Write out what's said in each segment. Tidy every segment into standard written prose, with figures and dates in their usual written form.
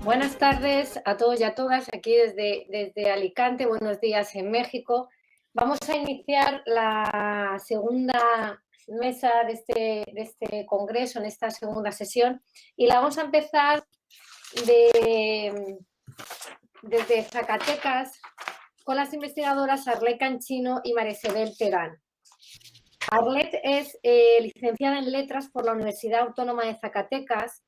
Buenas tardes a todos y a todas, aquí desde Alicante, buenos días en México. Vamos a iniciar la segunda mesa de este congreso, en esta segunda sesión, y la vamos a empezar desde Zacatecas con las investigadoras Arlet Canchino y María Isabel Terán. Arlet es licenciada en Letras por la Universidad Autónoma de Zacatecas.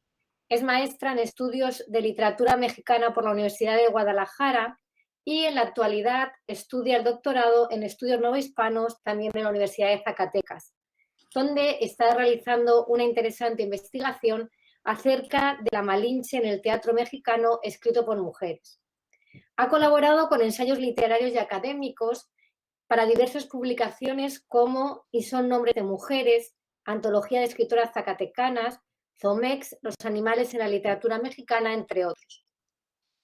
Es maestra en estudios de literatura mexicana por la Universidad de Guadalajara y en la actualidad estudia el doctorado en estudios novohispanos también en la Universidad de Zacatecas, donde está realizando una interesante investigación acerca de la Malinche en el teatro mexicano escrito por mujeres. Ha colaborado con ensayos literarios y académicos para diversas publicaciones como Y son nombres de mujeres, Antología de escritoras zacatecanas, Zomex, Los animales en la literatura mexicana, entre otros.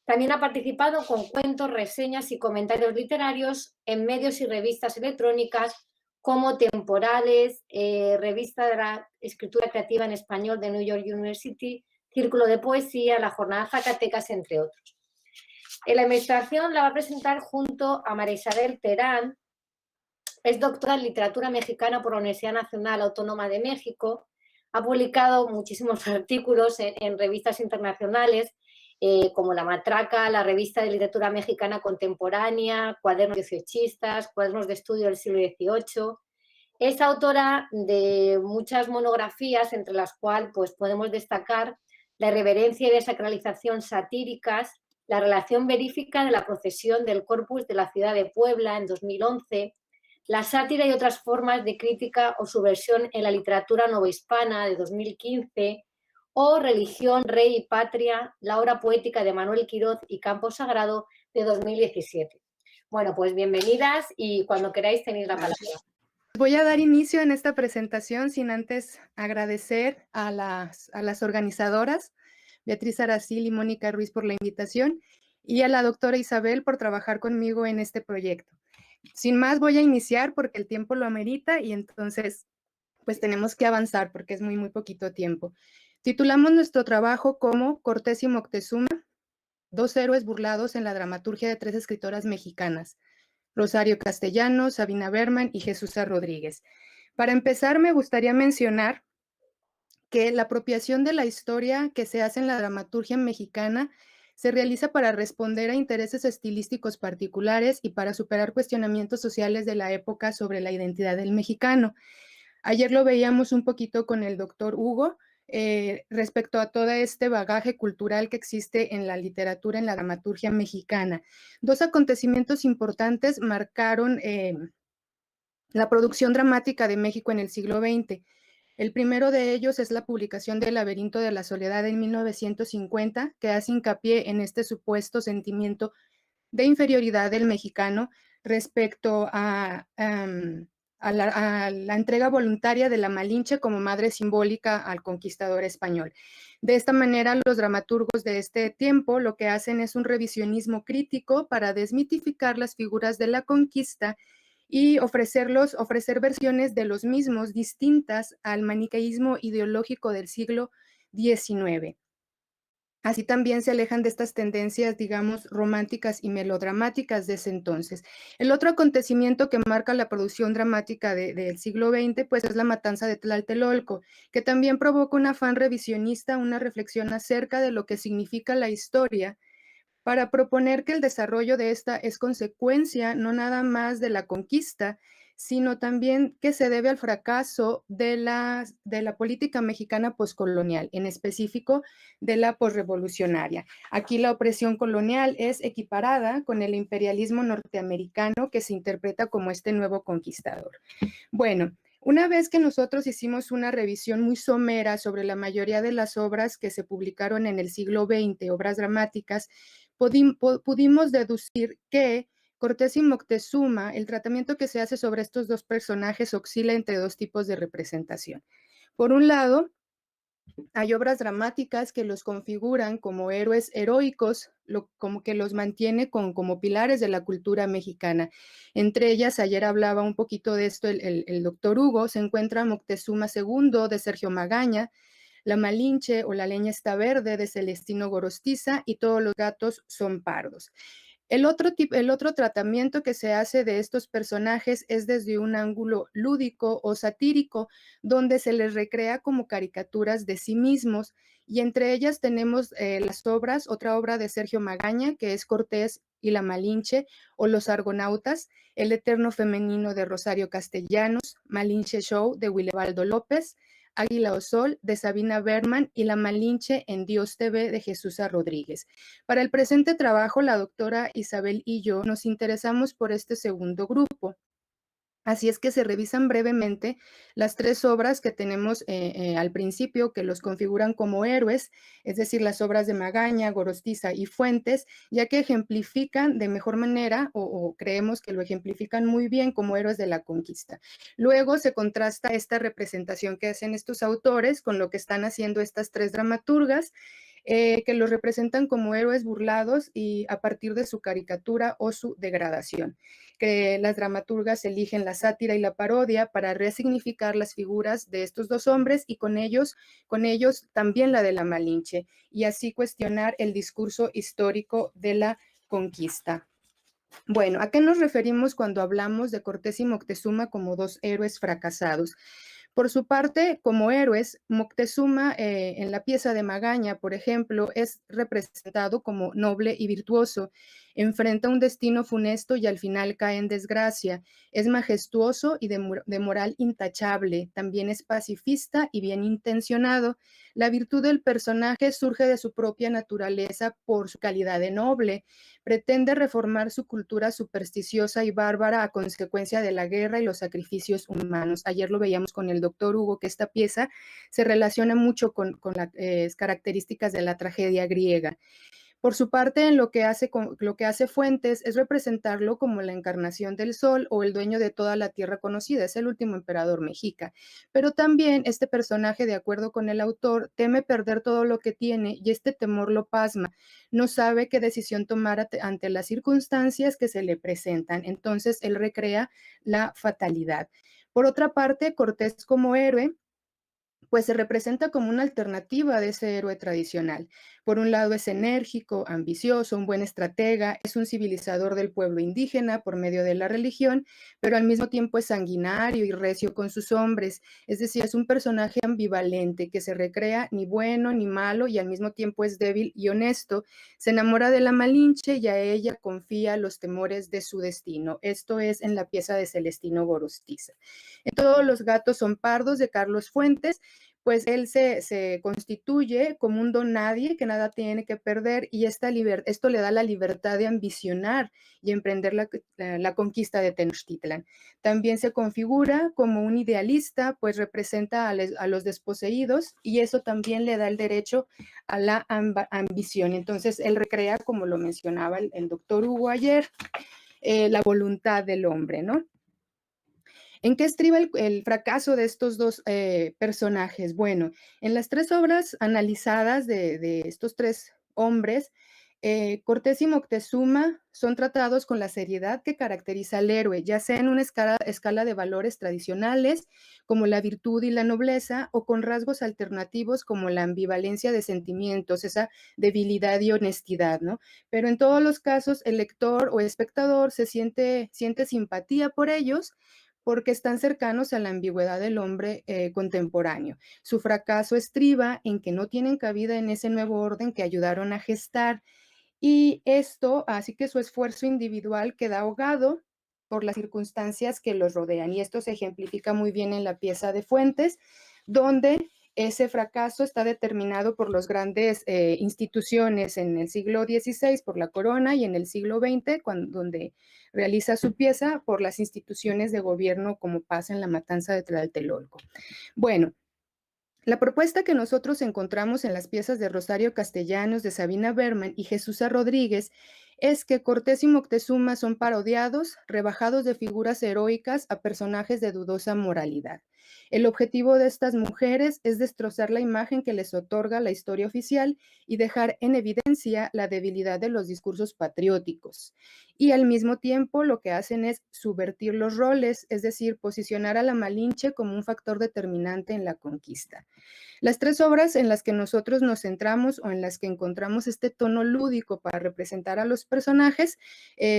También ha participado con cuentos, reseñas y comentarios literarios en medios y revistas electrónicas como Temporales, Revista de la Escritura Creativa en Español de New York University, Círculo de Poesía, La Jornada Zacatecas, entre otros. En la investigación la va a presentar junto a María Isabel Terán. Es doctora en literatura mexicana por la Universidad Nacional Autónoma de México. Ha publicado muchísimos artículos en revistas internacionales como La Matraca, la Revista de Literatura Mexicana Contemporánea, Cuadernos dieciochistas, Cuadernos de Estudio del siglo XVIII. Es autora de muchas monografías, entre las cuales pues, podemos destacar La irreverencia y desacralización satíricas, La relación verífica de la procesión del Corpus de la ciudad de Puebla en 2011, La sátira y otras formas de crítica o subversión en la literatura novohispana de 2015, o Religión, Rey y Patria, la obra poética de Manuel Quiroz y Campo Sagrado de 2017. Bueno, pues bienvenidas y cuando queráis tenéis la palabra. Voy a dar inicio en esta presentación sin antes agradecer a las organizadoras, Beatriz Aracil y Mónica Ruiz, por la invitación, y a la doctora Isabel por trabajar conmigo en este proyecto. Sin más, voy a iniciar porque el tiempo lo amerita y entonces pues tenemos que avanzar porque es muy poquito tiempo. Titulamos nuestro trabajo como Cortés y Moctezuma, dos héroes burlados en la dramaturgia de tres escritoras mexicanas: Rosario Castellanos, Sabina Berman y Jesús Rodríguez. Para empezar, me gustaría mencionar que la apropiación de la historia que se hace en la dramaturgia mexicana se realiza para responder a intereses estilísticos particulares y para superar cuestionamientos sociales de la época sobre la identidad del mexicano. Ayer lo veíamos un poquito con el doctor Hugo, respecto a todo este bagaje cultural que existe en la literatura, en la dramaturgia mexicana. Dos acontecimientos importantes marcaron la producción dramática de México en el siglo XX. El primero de ellos es la publicación del Laberinto de la Soledad en 1950, que hace hincapié en este supuesto sentimiento de inferioridad del mexicano respecto a la entrega voluntaria de la Malinche como madre simbólica al conquistador español. De esta manera, los dramaturgos de este tiempo lo que hacen es un revisionismo crítico para desmitificar las figuras de la conquista y ofrecer versiones de los mismos distintas al maniqueísmo ideológico del siglo XIX. Así también se alejan de estas tendencias, digamos, románticas y melodramáticas de ese entonces. El otro acontecimiento que marca la producción dramática del siglo XX, pues es la matanza de Tlatelolco, que también provoca un afán revisionista, una reflexión acerca de lo que significa la historia, para proponer que el desarrollo de esta es consecuencia no nada más de la conquista, sino también que se debe al fracaso de la política mexicana poscolonial, en específico de la posrevolucionaria. Aquí la opresión colonial es equiparada con el imperialismo norteamericano que se interpreta como este nuevo conquistador. Bueno, una vez que nosotros hicimos una revisión muy somera sobre la mayoría de las obras que se publicaron en el siglo XX, obras dramáticas, pudimos deducir que Cortés y Moctezuma, el tratamiento que se hace sobre estos dos personajes oscila entre dos tipos de representación. Por un lado, hay obras dramáticas que los configuran como héroes heroicos, como que los mantiene como pilares de la cultura mexicana. Entre ellas, ayer hablaba un poquito de esto el doctor Hugo, se encuentra Moctezuma II de Sergio Magaña, La Malinche o la leña está verde de Celestino Gorostiza y todos los gatos son pardos. El otro tratamiento que se hace de estos personajes es desde un ángulo lúdico o satírico, donde se les recrea como caricaturas de sí mismos, y entre ellas tenemos otra obra de Sergio Magaña, que es Cortés y la Malinche, o Los Argonautas, El Eterno Femenino de Rosario Castellanos, Malinche Show de Willebaldo López, Águila o Sol de Sabina Berman y La Malinche en Dios TV de Jesús Rodríguez. Para el presente trabajo, la doctora Isabel y yo nos interesamos por este segundo grupo. Así es que se revisan brevemente las tres obras que tenemos al principio, que los configuran como héroes, es decir, las obras de Magaña, Gorostiza y Fuentes, ya que ejemplifican de mejor manera, o creemos que lo ejemplifican muy bien como héroes de la conquista. Luego se contrasta esta representación que hacen estos autores con lo que están haciendo estas tres dramaturgas, que los representan como héroes burlados y a partir de su caricatura o su degradación, que las dramaturgas eligen la sátira y la parodia para resignificar las figuras de estos dos hombres y con ellos también la de la Malinche, y así cuestionar el discurso histórico de la conquista. Bueno, ¿a qué nos referimos cuando hablamos de Cortés y Moctezuma como dos héroes fracasados? Por su parte, como héroes, Moctezuma en la pieza de Magaña, por ejemplo, es representado como noble y virtuoso, enfrenta un destino funesto y al final cae en desgracia, es majestuoso y de moral intachable, también es pacifista y bien intencionado. La virtud del personaje surge de su propia naturaleza por su calidad de noble, pretende reformar su cultura supersticiosa y bárbara a consecuencia de la guerra y los sacrificios humanos. Ayer lo veíamos con el doctor Hugo, que esta pieza se relaciona mucho con las características de la tragedia griega. Por su parte, en lo que hace Fuentes es representarlo como la encarnación del sol o el dueño de toda la tierra conocida, es el último emperador mexica. Pero también este personaje, de acuerdo con el autor, teme perder todo lo que tiene y este temor lo pasma. No sabe qué decisión tomar ante las circunstancias que se le presentan. Entonces, él recrea la fatalidad. Por otra parte, Cortés como héroe pues se representa como una alternativa de ese héroe tradicional. Por un lado es enérgico, ambicioso, un buen estratega, es un civilizador del pueblo indígena por medio de la religión, pero al mismo tiempo es sanguinario y recio con sus hombres, es decir, es un personaje ambivalente que se recrea ni bueno ni malo y al mismo tiempo es débil y honesto, se enamora de la Malinche y a ella confía los temores de su destino. Esto es en la pieza de Celestino Gorostiza. En Todos los gatos son pardos de Carlos Fuentes, pues él se constituye como un don nadie que nada tiene que perder y esto le da la libertad de ambicionar y emprender la conquista de Tenochtitlan. También se configura como un idealista, pues representa a los desposeídos y eso también le da el derecho a la ambición. Entonces él recrea, como lo mencionaba el doctor Hugo ayer, la voluntad del hombre, ¿no? ¿En qué estriba el fracaso de estos dos personajes? Bueno, en las tres obras analizadas de estos tres hombres, Cortés y Moctezuma son tratados con la seriedad que caracteriza al héroe, ya sea en una escala de valores tradicionales, como la virtud y la nobleza, o con rasgos alternativos como la ambivalencia de sentimientos, esa debilidad y honestidad, ¿no? Pero en todos los casos, el lector o espectador siente simpatía por ellos, porque están cercanos a la ambigüedad del hombre contemporáneo. Su fracaso estriba en que no tienen cabida en ese nuevo orden que ayudaron a gestar, y esto así que su esfuerzo individual queda ahogado por las circunstancias que los rodean. Y esto se ejemplifica muy bien en la pieza de Fuentes, donde ese fracaso está determinado por las grandes instituciones en el siglo XVI, por la corona, y en el siglo XX, donde realiza su pieza, por las instituciones de gobierno, como pasa en la matanza de Tlatelolco. Bueno, la propuesta que nosotros encontramos en las piezas de Rosario Castellanos, de Sabina Berman y Jesús Rodríguez es que Cortés y Moctezuma son parodiados, rebajados de figuras heroicas a personajes de dudosa moralidad. El objetivo de estas mujeres es destrozar la imagen que les otorga la historia oficial y dejar en evidencia la debilidad de los discursos patrióticos. Y al mismo tiempo lo que hacen es subvertir los roles, es decir, posicionar a la Malinche como un factor determinante en la conquista. Las tres obras en las que nosotros nos centramos o en las que encontramos este tono lúdico para representar a los personajes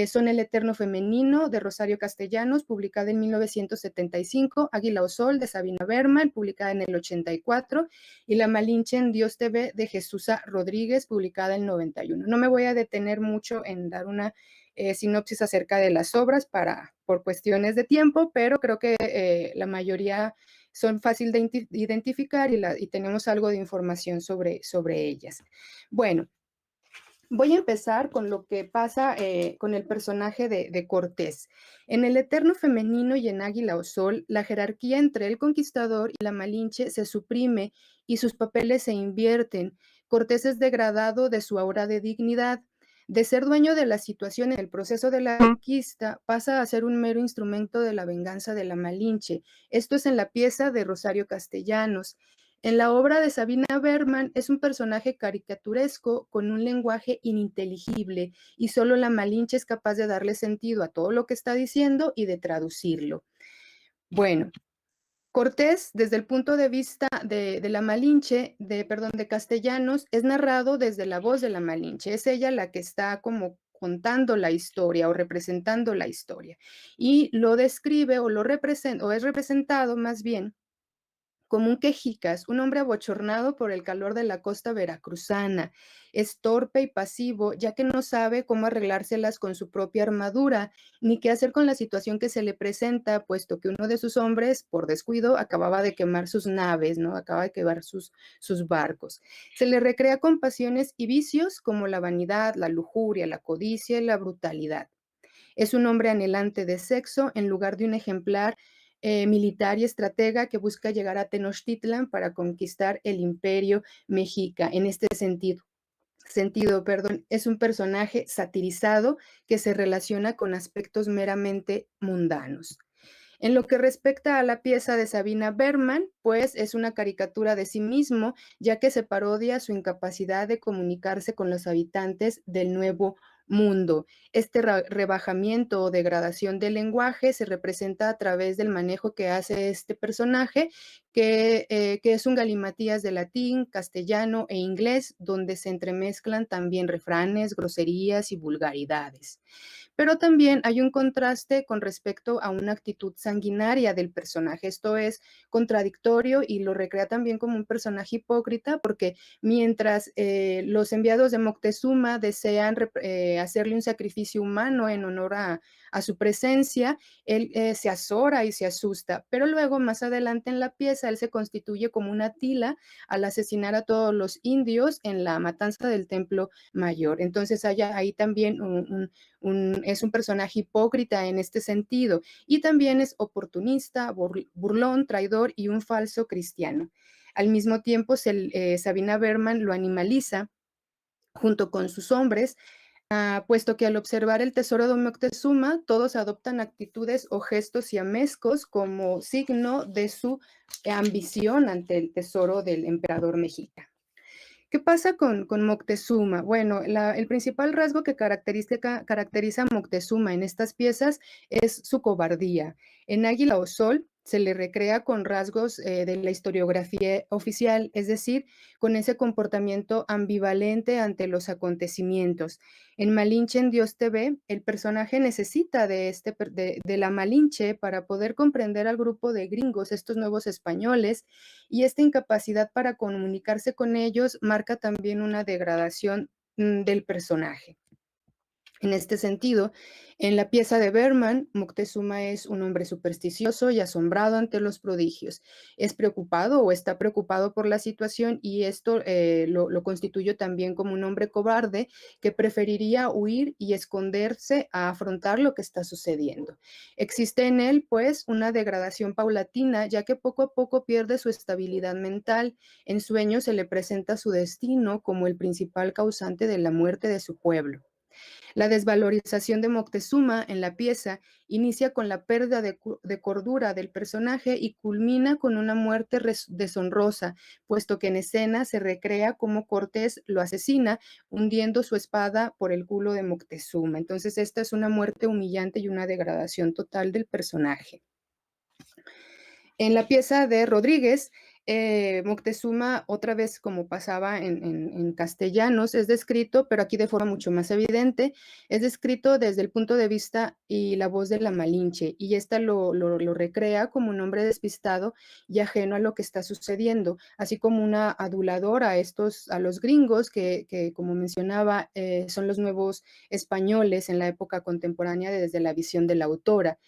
son El Eterno Femenino de Rosario Castellanos, publicada en 1975, Águila o Sol de Sabina Berman, publicada en el 84, y La Malinche en Dios TV de Jesusa Rodríguez, publicada en el 91. No me voy a detener mucho en dar una sinopsis acerca de las obras por cuestiones de tiempo, pero creo que la mayoría son fácil de identificar y tenemos algo de información sobre ellas. Bueno, voy a empezar con lo que pasa con el personaje de Cortés. En El Eterno Femenino y en Águila o Sol, la jerarquía entre el conquistador y la Malinche se suprime y sus papeles se invierten. Cortés es degradado de su aura de dignidad. De ser dueño de la situación en el proceso de la conquista, pasa a ser un mero instrumento de la venganza de la Malinche. Esto es en la pieza de Rosario Castellanos. En la obra de Sabina Berman es un personaje caricaturesco con un lenguaje ininteligible y solo la Malinche es capaz de darle sentido a todo lo que está diciendo y de traducirlo. Bueno, Cortés, desde el punto de vista de la Malinche, de Castellanos, es narrado desde la voz de la Malinche. Es ella la que está como contando la historia o representando la historia. Y lo describe o es representado más bien como un quejicas, un hombre abochornado por el calor de la costa veracruzana. Es torpe y pasivo, ya que no sabe cómo arreglárselas con su propia armadura, ni qué hacer con la situación que se le presenta, puesto que uno de sus hombres, por descuido, acababa de quemar sus naves, ¿no? Acaba de quemar sus barcos. Se le recrea con pasiones y vicios como la vanidad, la lujuria, la codicia y la brutalidad. Es un hombre anhelante de sexo en lugar de un ejemplar militar y estratega que busca llegar a Tenochtitlan para conquistar el imperio mexica. En este sentido, es un personaje satirizado que se relaciona con aspectos meramente mundanos. En lo que respecta a la pieza de Sabina Berman, pues es una caricatura de sí mismo, ya que se parodia su incapacidad de comunicarse con los habitantes del Nuevo Mundo. Este rebajamiento o degradación del lenguaje se representa a través del manejo que hace este personaje, que es un galimatías de latín, castellano e inglés, donde se entremezclan también refranes, groserías y vulgaridades. Pero también hay un contraste con respecto a una actitud sanguinaria del personaje. Esto es contradictorio y lo recrea también como un personaje hipócrita, porque mientras los enviados de Moctezuma desean hacerle un sacrificio humano en honor a su presencia, él se azora y se asusta, pero luego más adelante en la pieza él se constituye como una tila al asesinar a todos los indios en la matanza del Templo Mayor. Entonces hay ahí también es un personaje hipócrita en este sentido y también es oportunista, burlón, traidor y un falso cristiano. Al mismo tiempo, Sabina Berman lo animaliza junto con sus hombres, puesto que al observar el tesoro de Moctezuma, todos adoptan actitudes o gestos siamescos como signo de su ambición ante el tesoro del emperador mexica. ¿Qué pasa con Moctezuma? Bueno, el principal rasgo que caracteriza a Moctezuma en estas piezas es su cobardía. En Águila o Sol se le recrea con rasgos de la historiografía oficial, es decir, con ese comportamiento ambivalente ante los acontecimientos. En Malinche en Dios TV, el personaje necesita de la Malinche para poder comprender al grupo de gringos, estos nuevos españoles, y esta incapacidad para comunicarse con ellos marca también una degradación del personaje. En este sentido, en la pieza de Berman, Moctezuma es un hombre supersticioso y asombrado ante los prodigios. Es preocupado o está preocupado por la situación y esto lo constituye también como un hombre cobarde que preferiría huir y esconderse a afrontar lo que está sucediendo. Existe en él, pues, una degradación paulatina, ya que poco a poco pierde su estabilidad mental. En sueños se le presenta su destino como el principal causante de la muerte de su pueblo. La desvalorización de Moctezuma en la pieza inicia con la pérdida de cordura del personaje y culmina con una muerte deshonrosa, puesto que en escena se recrea cómo Cortés lo asesina hundiendo su espada por el culo de Moctezuma. Entonces esta es una muerte humillante y una degradación total del personaje. En la pieza de Rodríguez, Moctezuma, otra vez como pasaba en Castellanos, es descrito, pero aquí de forma mucho más evidente, es descrito desde el punto de vista y la voz de la Malinche, y esta lo recrea como un hombre despistado y ajeno a lo que está sucediendo, así como una aduladora a los gringos, que como mencionaba, son los nuevos españoles en la época contemporánea desde la visión de la autora.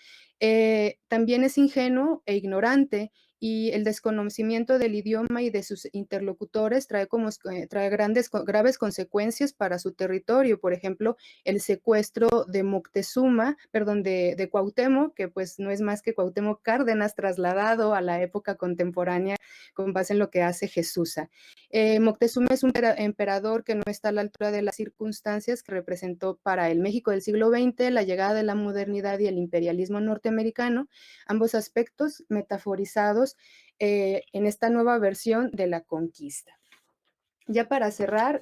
También es ingenuo e ignorante y el desconocimiento del idioma y de sus interlocutores trae graves consecuencias para su territorio. Por ejemplo, el secuestro de Moctezuma, perdón, de Cuauhtémoc, que pues no es más que Cuauhtémoc Cárdenas trasladado a la época contemporánea con base en lo que hace Jesusa. Moctezuma es un emperador que no está a la altura de las circunstancias que representó para el México del siglo XX la llegada de la modernidad y el imperialismo norteamericano, ambos aspectos metaforizados en esta nueva versión de la conquista. Ya para cerrar,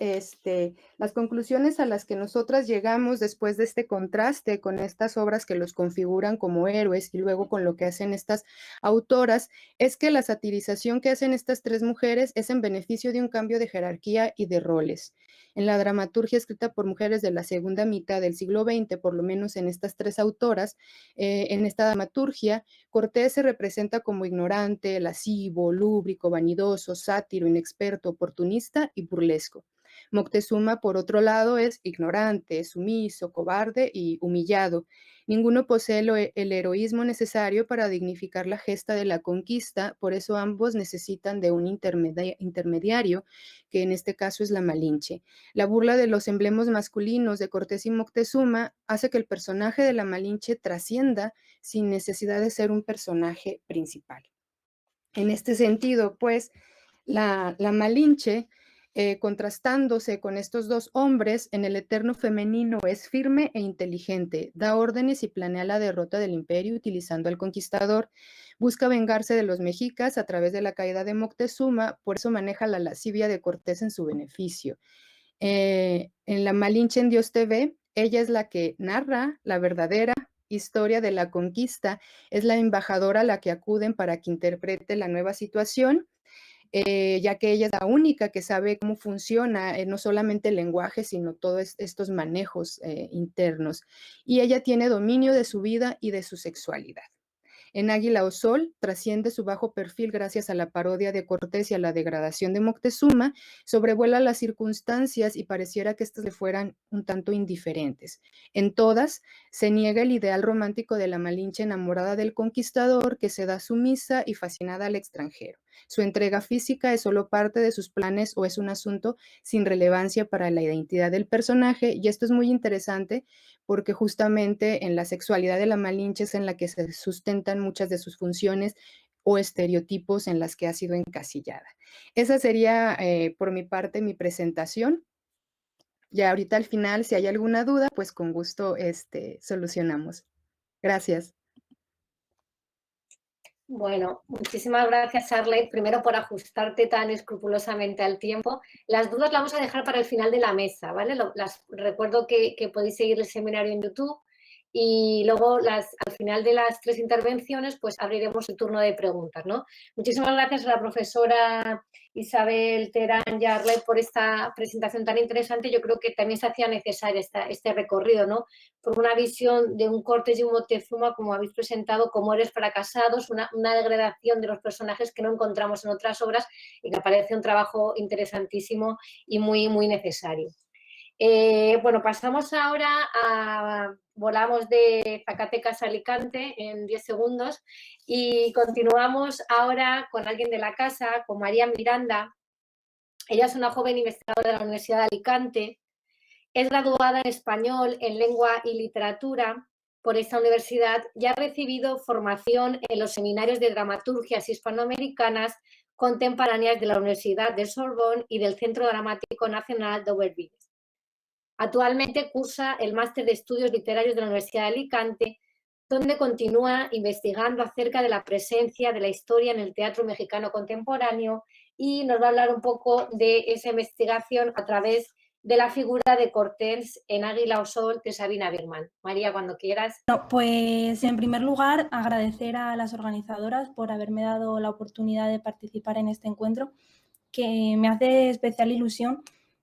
las conclusiones a las que nosotras llegamos después de este contraste con estas obras que los configuran como héroes y luego con lo que hacen estas autoras, es que la satirización que hacen estas tres mujeres es en beneficio de un cambio de jerarquía y de roles. En la dramaturgia escrita por mujeres de la segunda mitad del siglo XX, por lo menos en estas tres autoras, en esta dramaturgia, Cortés se representa como ignorante, lascivo, lúbrico, vanidoso, sátiro, inexperto, oportunista y burlesco. Moctezuma, por otro lado, es ignorante, sumiso, cobarde y humillado. Ninguno posee el heroísmo necesario para dignificar la gesta de la conquista, por eso ambos necesitan de un intermediario, que en este caso es la Malinche. La burla de los emblemas masculinos de Cortés y Moctezuma hace que el personaje de la Malinche trascienda sin necesidad de ser un personaje principal. En este sentido, pues, la Malinche, contrastándose con estos dos hombres, en el eterno femenino es firme e inteligente, da órdenes y planea la derrota del imperio utilizando al conquistador, busca vengarse de los mexicas a través de la caída de Moctezuma, por eso maneja la lascivia de Cortés en su beneficio. En la Malinche en Dios TV, ella es la que narra la verdadera historia de la conquista, es la embajadora a la que acuden para que interprete la nueva situación, ya que ella es la única que sabe cómo funciona no solamente el lenguaje, sino todos estos manejos internos. Y ella tiene dominio de su vida y de su sexualidad. En Águila o Sol trasciende su bajo perfil gracias a la parodia de Cortés y a la degradación de Moctezuma, sobrevuela las circunstancias y pareciera que éstas le fueran un tanto indiferentes. En todas se niega el ideal romántico de la Malinche enamorada del conquistador que se da sumisa y fascinada al extranjero. Su entrega física es solo parte de sus planes o es un asunto sin relevancia para la identidad del personaje, y esto es muy interesante porque justamente en la sexualidad de la Malinche es en la que se sustentan muchas de sus funciones o estereotipos en las que ha sido encasillada. Esa sería por mi parte mi presentación. Ya ahorita al final, si hay alguna duda, pues con gusto solucionamos. Gracias. Bueno, muchísimas gracias, Arlet, primero por ajustarte tan escrupulosamente al tiempo. Las dudas las vamos a dejar para el final de la mesa, ¿vale? Recuerdo que podéis seguir el seminario en YouTube y luego al final de las tres intervenciones pues abriremos el turno de preguntas, ¿no? Muchísimas gracias a la profesora Isabel Terán y a Arlet por esta presentación tan interesante. Yo creo que también se hacía necesario este recorrido, ¿no? Por una visión de un Cortés y un Moctezuma, como habéis presentado, como héroes fracasados, una degradación de los personajes que no encontramos en otras obras y que parece un trabajo interesantísimo y muy, muy necesario. Bueno, pasamos ahora volamos de Zacatecas a Alicante en 10 segundos y continuamos ahora con alguien de la casa, con María Miranda. Ella es una joven investigadora de la Universidad de Alicante. Es graduada en español, en lengua y literatura por esta universidad y ha recibido formación en los seminarios de dramaturgias hispanoamericanas contemporáneas de la Universidad de Sorbonne y del Centro Dramático Nacional de Aubervilliers. Actualmente cursa el Máster de Estudios Literarios de la Universidad de Alicante, donde continúa investigando acerca de la presencia de la historia en el teatro mexicano contemporáneo y nos va a hablar un poco de esa investigación a través de la figura de Cortés en Águila o Sol de Sabina Biermann. María, cuando quieras. Bueno, pues en primer lugar, agradecer a las organizadoras por haberme dado la oportunidad de participar en este encuentro, que me hace especial ilusión,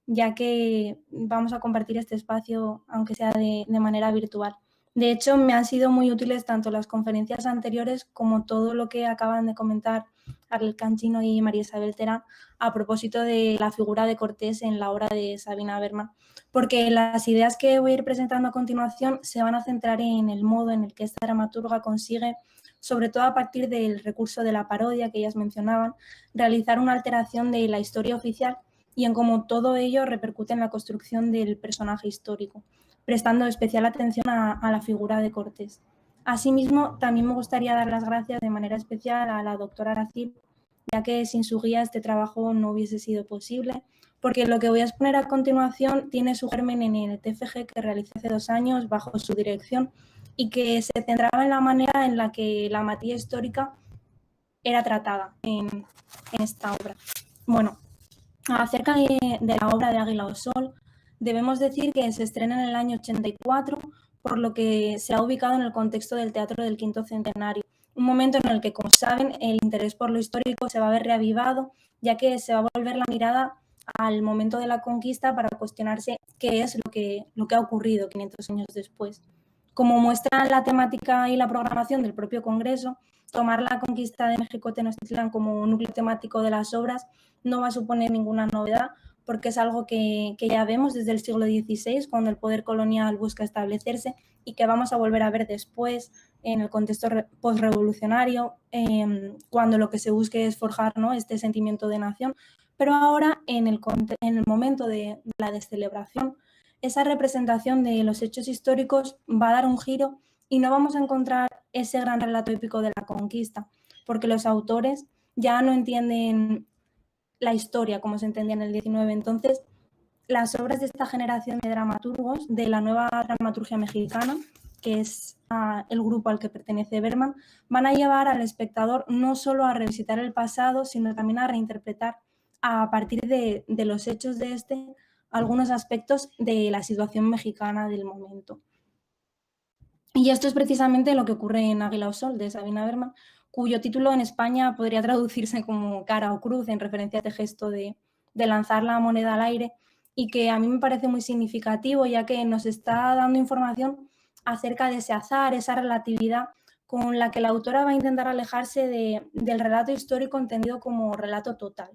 ya que vamos a compartir este espacio, aunque sea de manera virtual. De hecho, me han sido muy útiles tanto las conferencias anteriores como todo lo que acaban de comentar Arlet Canchino y María Isabel Terán a propósito de la figura de Cortés en la obra de Sabina Biermann, porque las ideas que voy a ir presentando a continuación se van a centrar en el modo en el que esta dramaturga consigue, sobre todo a partir del recurso de la parodia que ellas mencionaban, realizar una alteración de la historia oficial y en cómo todo ello repercute en la construcción del personaje histórico, prestando especial atención a la figura de Cortés. Asimismo, también me gustaría dar las gracias de manera especial a la doctora Aracil, ya que sin su guía este trabajo no hubiese sido posible, porque lo que voy a exponer a continuación tiene su germen en el TFG que realicé hace 2 años bajo su dirección y que se centraba en la manera en la que la materia histórica era tratada en esta obra. Bueno, acerca de la obra de Águila o Sol, debemos decir que se estrena en el año 84, por lo que se ha ubicado en el contexto del teatro del quinto centenario, un momento en el que, como saben, el interés por lo histórico se va a ver reavivado, ya que se va a volver la mirada al momento de la conquista para cuestionarse qué es lo que ha ocurrido 500 años después. Como muestra la temática y la programación del propio Congreso, tomar la conquista de México Tenochtitlán como núcleo temático de las obras no va a suponer ninguna novedad, porque es algo que ya vemos desde el siglo XVI, cuando el poder colonial busca establecerse, y que vamos a volver a ver después en el contexto postrevolucionario, cuando lo que se busque es forjar, ¿no?, este sentimiento de nación. Pero ahora, en el momento de la descelebración, esa representación de los hechos históricos va a dar un giro y no vamos a encontrar ese gran relato épico de la conquista, porque los autores ya no entienden la historia como se entendía en el XIX. Entonces, las obras de esta generación de dramaturgos, de la nueva dramaturgia mexicana, que es el grupo al que pertenece Biermann, van a llevar al espectador no solo a revisitar el pasado, sino también a reinterpretar a partir de los hechos de algunos aspectos de la situación mexicana del momento. Y esto es precisamente lo que ocurre en Águila o Sol, de Sabina Biermann, cuyo título en España podría traducirse como cara o cruz, en referencia a este gesto de lanzar la moneda al aire, y que a mí me parece muy significativo, ya que nos está dando información acerca de ese azar, esa relatividad con la que la autora va a intentar alejarse del relato histórico entendido como relato total.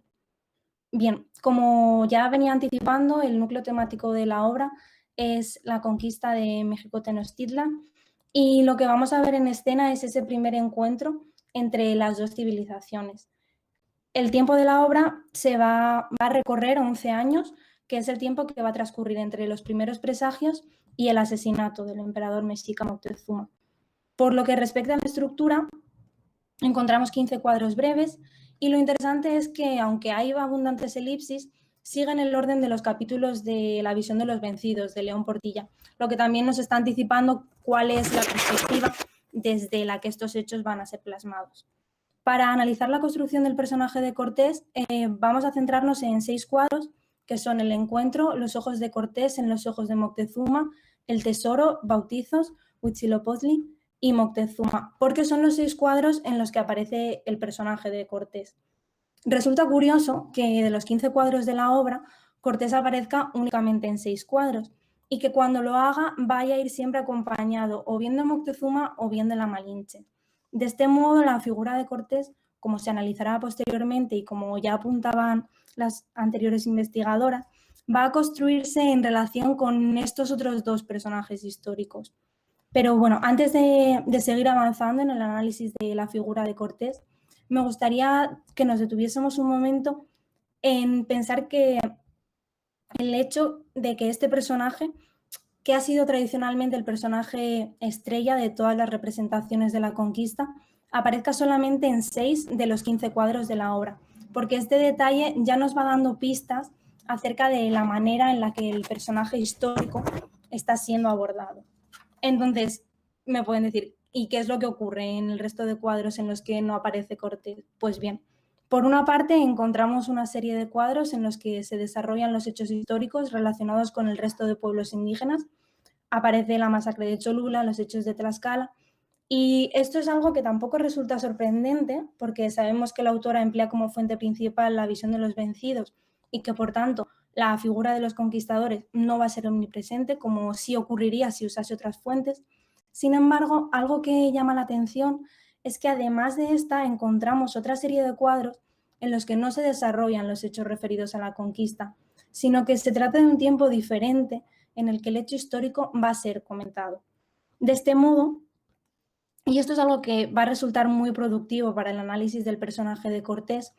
Bien, como ya venía anticipando, el núcleo temático de la obra es la conquista de México Tenochtitlan, y lo que vamos a ver en escena es ese primer encuentro entre las dos civilizaciones. El tiempo de la obra va a recorrer 11 años, que es el tiempo que va a transcurrir entre los primeros presagios y el asesinato del emperador mexica Moctezuma. Por lo que respecta a la estructura, encontramos 15 cuadros breves, y lo interesante es que, aunque hay abundantes elipsis, siguen el orden de los capítulos de La visión de los vencidos, de León Portilla, lo que también nos está anticipando cuál es la perspectiva desde la que estos hechos van a ser plasmados. Para analizar la construcción del personaje de Cortés, vamos a centrarnos en 6 cuadros, que son el encuentro, los ojos de Cortés en los ojos de Moctezuma, el tesoro, bautizos, Huitzilopochtli y Moctezuma, porque son los 6 cuadros en los que aparece el personaje de Cortés. Resulta curioso que de los 15 cuadros de la obra, Cortés aparezca únicamente en 6 cuadros, y que cuando lo haga vaya a ir siempre acompañado o bien de Moctezuma o bien de la Malinche. De este modo, la figura de Cortés, como se analizará posteriormente y como ya apuntaban las anteriores investigadoras, va a construirse en relación con estos otros 2 personajes históricos. Pero bueno, antes de seguir avanzando en el análisis de la figura de Cortés, me gustaría que nos detuviésemos un momento en pensar que el hecho de que este personaje, que ha sido tradicionalmente el personaje estrella de todas las representaciones de la conquista, aparezca solamente en 6 de los 15 cuadros de la obra, porque este detalle ya nos va dando pistas acerca de la manera en la que el personaje histórico está siendo abordado. Entonces, me pueden decir, ¿y qué es lo que ocurre en el resto de cuadros en los que no aparece Cortés? Pues bien, por una parte encontramos una serie de cuadros en los que se desarrollan los hechos históricos relacionados con el resto de pueblos indígenas. Aparece la masacre de Cholula, los hechos de Tlaxcala, y esto es algo que tampoco resulta sorprendente porque sabemos que la autora emplea como fuente principal la visión de los vencidos y que, por tanto, la figura de los conquistadores no va a ser omnipresente, como sí ocurriría si usase otras fuentes. Sin embargo, algo que llama la atención es que además de esta encontramos otra serie de cuadros en los que no se desarrollan los hechos referidos a la conquista, sino que se trata de un tiempo diferente en el que el hecho histórico va a ser comentado. De este modo, y esto es algo que va a resultar muy productivo para el análisis del personaje de Cortés,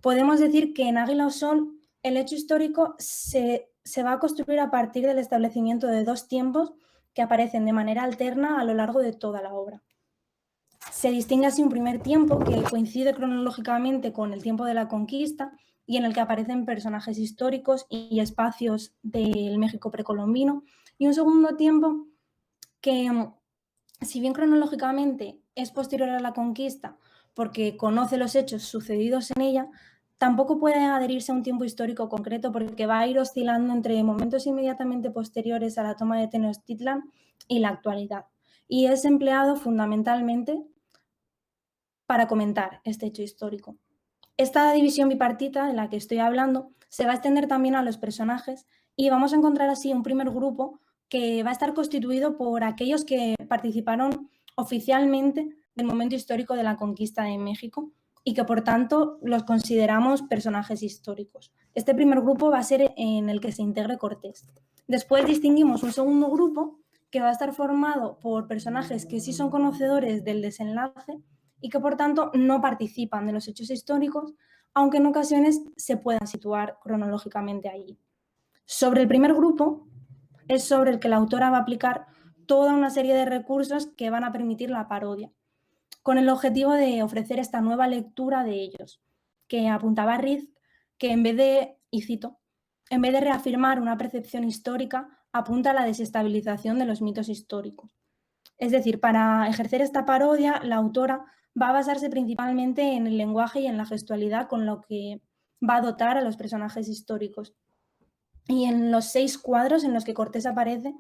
podemos decir que en Águila o Sol el hecho histórico se va a construir a partir del establecimiento de dos tiempos que aparecen de manera alterna a lo largo de toda la obra. Se distingue así un primer tiempo que coincide cronológicamente con el tiempo de la conquista y en el que aparecen personajes históricos y espacios del México precolombino, y un segundo tiempo que, si bien cronológicamente es posterior a la conquista porque conoce los hechos sucedidos en ella, tampoco puede adherirse a un tiempo histórico concreto porque va a ir oscilando entre momentos inmediatamente posteriores a la toma de Tenochtitlan y la actualidad. Y es empleado fundamentalmente para comentar este hecho histórico. Esta división bipartita de la que estoy hablando se va a extender también a los personajes y vamos a encontrar así un primer grupo que va a estar constituido por aquellos que participaron oficialmente del momento histórico de la conquista de México y que, por tanto, los consideramos personajes históricos. Este primer grupo va a ser en el que se integre Cortés. Después distinguimos un segundo grupo que va a estar formado por personajes que sí son conocedores del desenlace y que, por tanto, no participan de los hechos históricos, aunque en ocasiones se puedan situar cronológicamente allí. Sobre el primer grupo es sobre el que la autora va a aplicar toda una serie de recursos que van a permitir la parodia, con el objetivo de ofrecer esta nueva lectura de ellos, que apuntaba Riz, que en vez de, y cito, en vez de reafirmar una percepción histórica, apunta a la desestabilización de los mitos históricos. Es decir, para ejercer esta parodia, la autora va a basarse principalmente en el lenguaje y en la gestualidad con lo que va a dotar a los personajes históricos. Y en los 6 cuadros en los que Cortés aparece,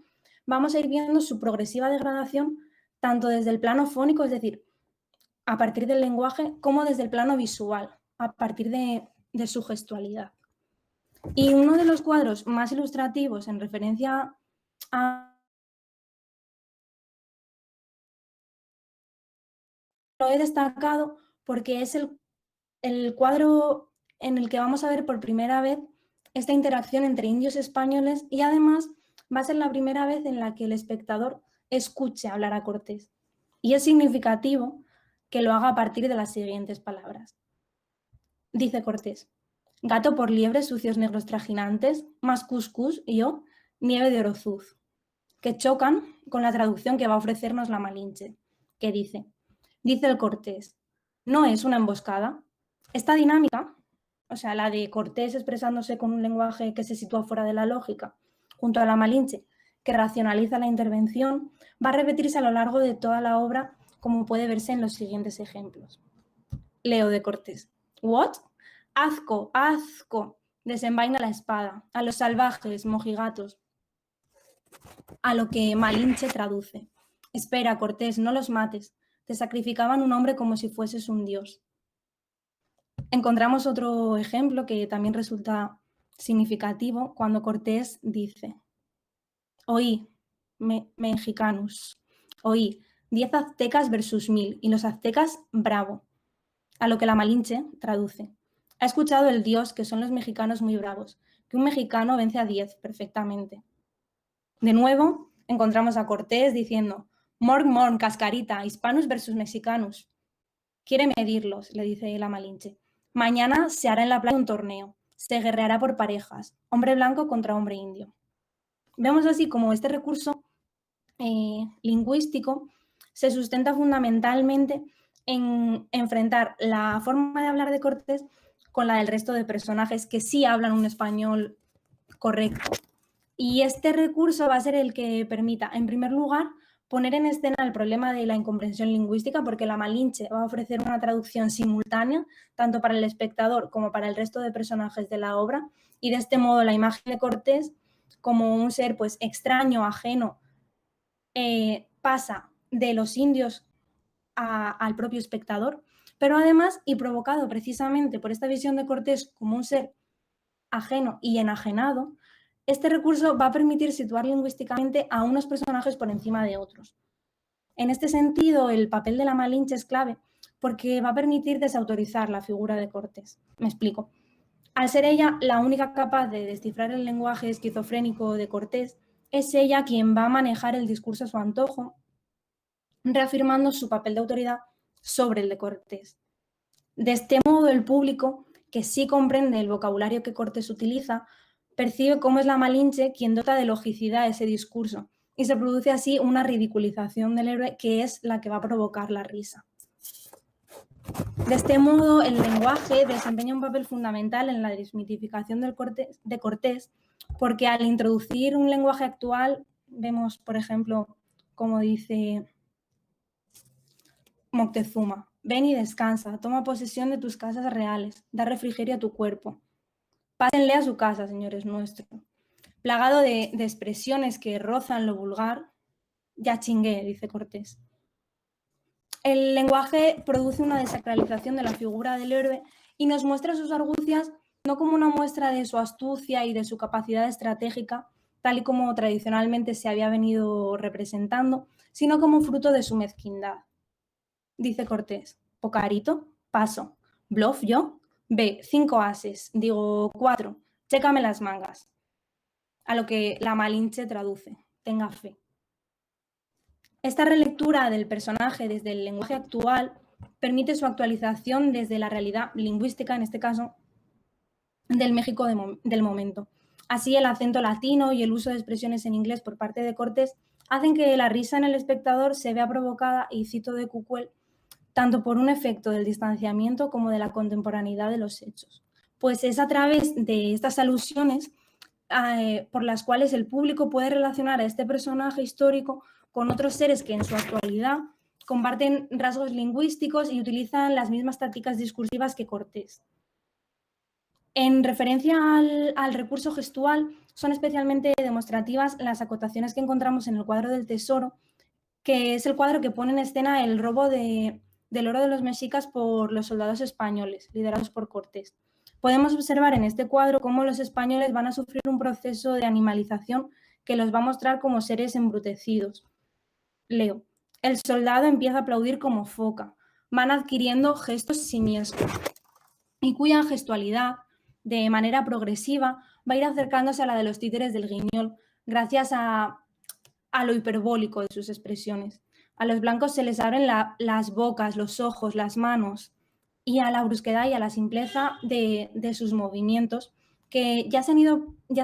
vamos a ir viendo su progresiva degradación tanto desde el plano fónico, es decir, a partir del lenguaje, como desde el plano visual, a partir de su gestualidad. Y uno de los cuadros más ilustrativos en referencia a... Lo he destacado porque es el cuadro en el que vamos a ver por primera vez esta interacción entre indios españoles y además va a ser la primera vez en la que el espectador escuche hablar a Cortés. Y es significativo que lo haga a partir de las siguientes palabras. Dice Cortés: gato por liebre, sucios negros trajinantes, más cuscús y yo, nieve de orozuz, que chocan con la traducción que va a ofrecernos la Malinche, que dice el Cortés: no es una emboscada. Esta dinámica, o sea, la de Cortés expresándose con un lenguaje que se sitúa fuera de la lógica, junto a la Malinche, que racionaliza la intervención, va a repetirse a lo largo de toda la obra, como puede verse en los siguientes ejemplos. Leo de Cortés: ¿what? Azco, azco, desenvaina la espada, a los salvajes, mojigatos. A lo que Malinche traduce: espera, Cortés, no los mates, te sacrificaban un hombre como si fueses un dios. Encontramos otro ejemplo que también resulta significativo cuando Cortés dice: oí, mexicanos, oí, 10 aztecas versus 1000, y los aztecas, bravo. A lo que la Malinche traduce: ha escuchado el dios que son los mexicanos muy bravos, que un mexicano vence a 10 perfectamente. De nuevo, encontramos a Cortés diciendo: morn, morn, cascarita, hispanos versus mexicanos. Quiere medirlos, le dice la Malinche. Mañana se hará en la playa un torneo. Se guerreará por parejas, hombre blanco contra hombre indio. Vemos así como este recurso lingüístico se sustenta fundamentalmente en enfrentar la forma de hablar de Cortés con la del resto de personajes que sí hablan un español correcto. Y este recurso va a ser el que permita, en primer lugar, poner en escena el problema de la incomprensión lingüística, porque la Malinche va a ofrecer una traducción simultánea, tanto para el espectador como para el resto de personajes de la obra, y de este modo la imagen de Cortés, como un ser pues extraño, ajeno, pasa de los indios al propio espectador, pero además, y provocado precisamente por esta visión de Cortés como un ser ajeno y enajenado, este recurso va a permitir situar lingüísticamente a unos personajes por encima de otros. En este sentido, el papel de la Malinche es clave porque va a permitir desautorizar la figura de Cortés. Me explico. Al ser ella la única capaz de descifrar el lenguaje esquizofrénico de Cortés, es ella quien va a manejar el discurso a su antojo, reafirmando su papel de autoridad sobre el de Cortés. De este modo, el público, que sí comprende el vocabulario que Cortés utiliza, percibe cómo es la Malinche quien dota de logicidad ese discurso y se produce así una ridiculización del héroe que es la que va a provocar la risa. De este modo, el lenguaje desempeña un papel fundamental en la desmitificación de Cortés, porque al introducir un lenguaje actual, vemos, por ejemplo, como dice Moctezuma: ven y descansa, toma posesión de tus casas reales, da refrigerio a tu cuerpo. Pásenle a su casa, señores nuestros. Plagado de expresiones que rozan lo vulgar, ya chingué, dice Cortés. El lenguaje produce una desacralización de la figura del héroe y nos muestra sus argucias no como una muestra de su astucia y de su capacidad estratégica, tal y como tradicionalmente se había venido representando, sino como fruto de su mezquindad. Dice Cortés: pocarito, paso. Bluff yo, ve, 5 ases, digo 4, chécame las mangas. A lo que la Malinche traduce: tenga fe. Esta relectura del personaje desde el lenguaje actual permite su actualización desde la realidad lingüística, en este caso, del México del momento. Así, el acento latino y el uso de expresiones en inglés por parte de Cortés hacen que la risa en el espectador se vea provocada, y cito de Cucuel, tanto por un efecto del distanciamiento como de la contemporaneidad de los hechos. Pues es a través de estas alusiones por las cuales el público puede relacionar a este personaje histórico con otros seres que en su actualidad comparten rasgos lingüísticos y utilizan las mismas tácticas discursivas que Cortés. En referencia al recurso gestual, son especialmente demostrativas las acotaciones que encontramos en el cuadro del Tesoro, que es el cuadro que pone en escena el robo del oro de los mexicas por los soldados españoles, liderados por Cortés. Podemos observar en este cuadro cómo los españoles van a sufrir un proceso de animalización que los va a mostrar como seres embrutecidos. Leo: el soldado empieza a aplaudir como foca, van adquiriendo gestos simiescos, y cuya gestualidad, de manera progresiva, va a ir acercándose a la de los títeres del Guiñol, gracias a lo hiperbólico de sus expresiones. A los blancos se les abren las bocas, los ojos, las manos, y a la brusquedad y a la simpleza de sus movimientos, que ya se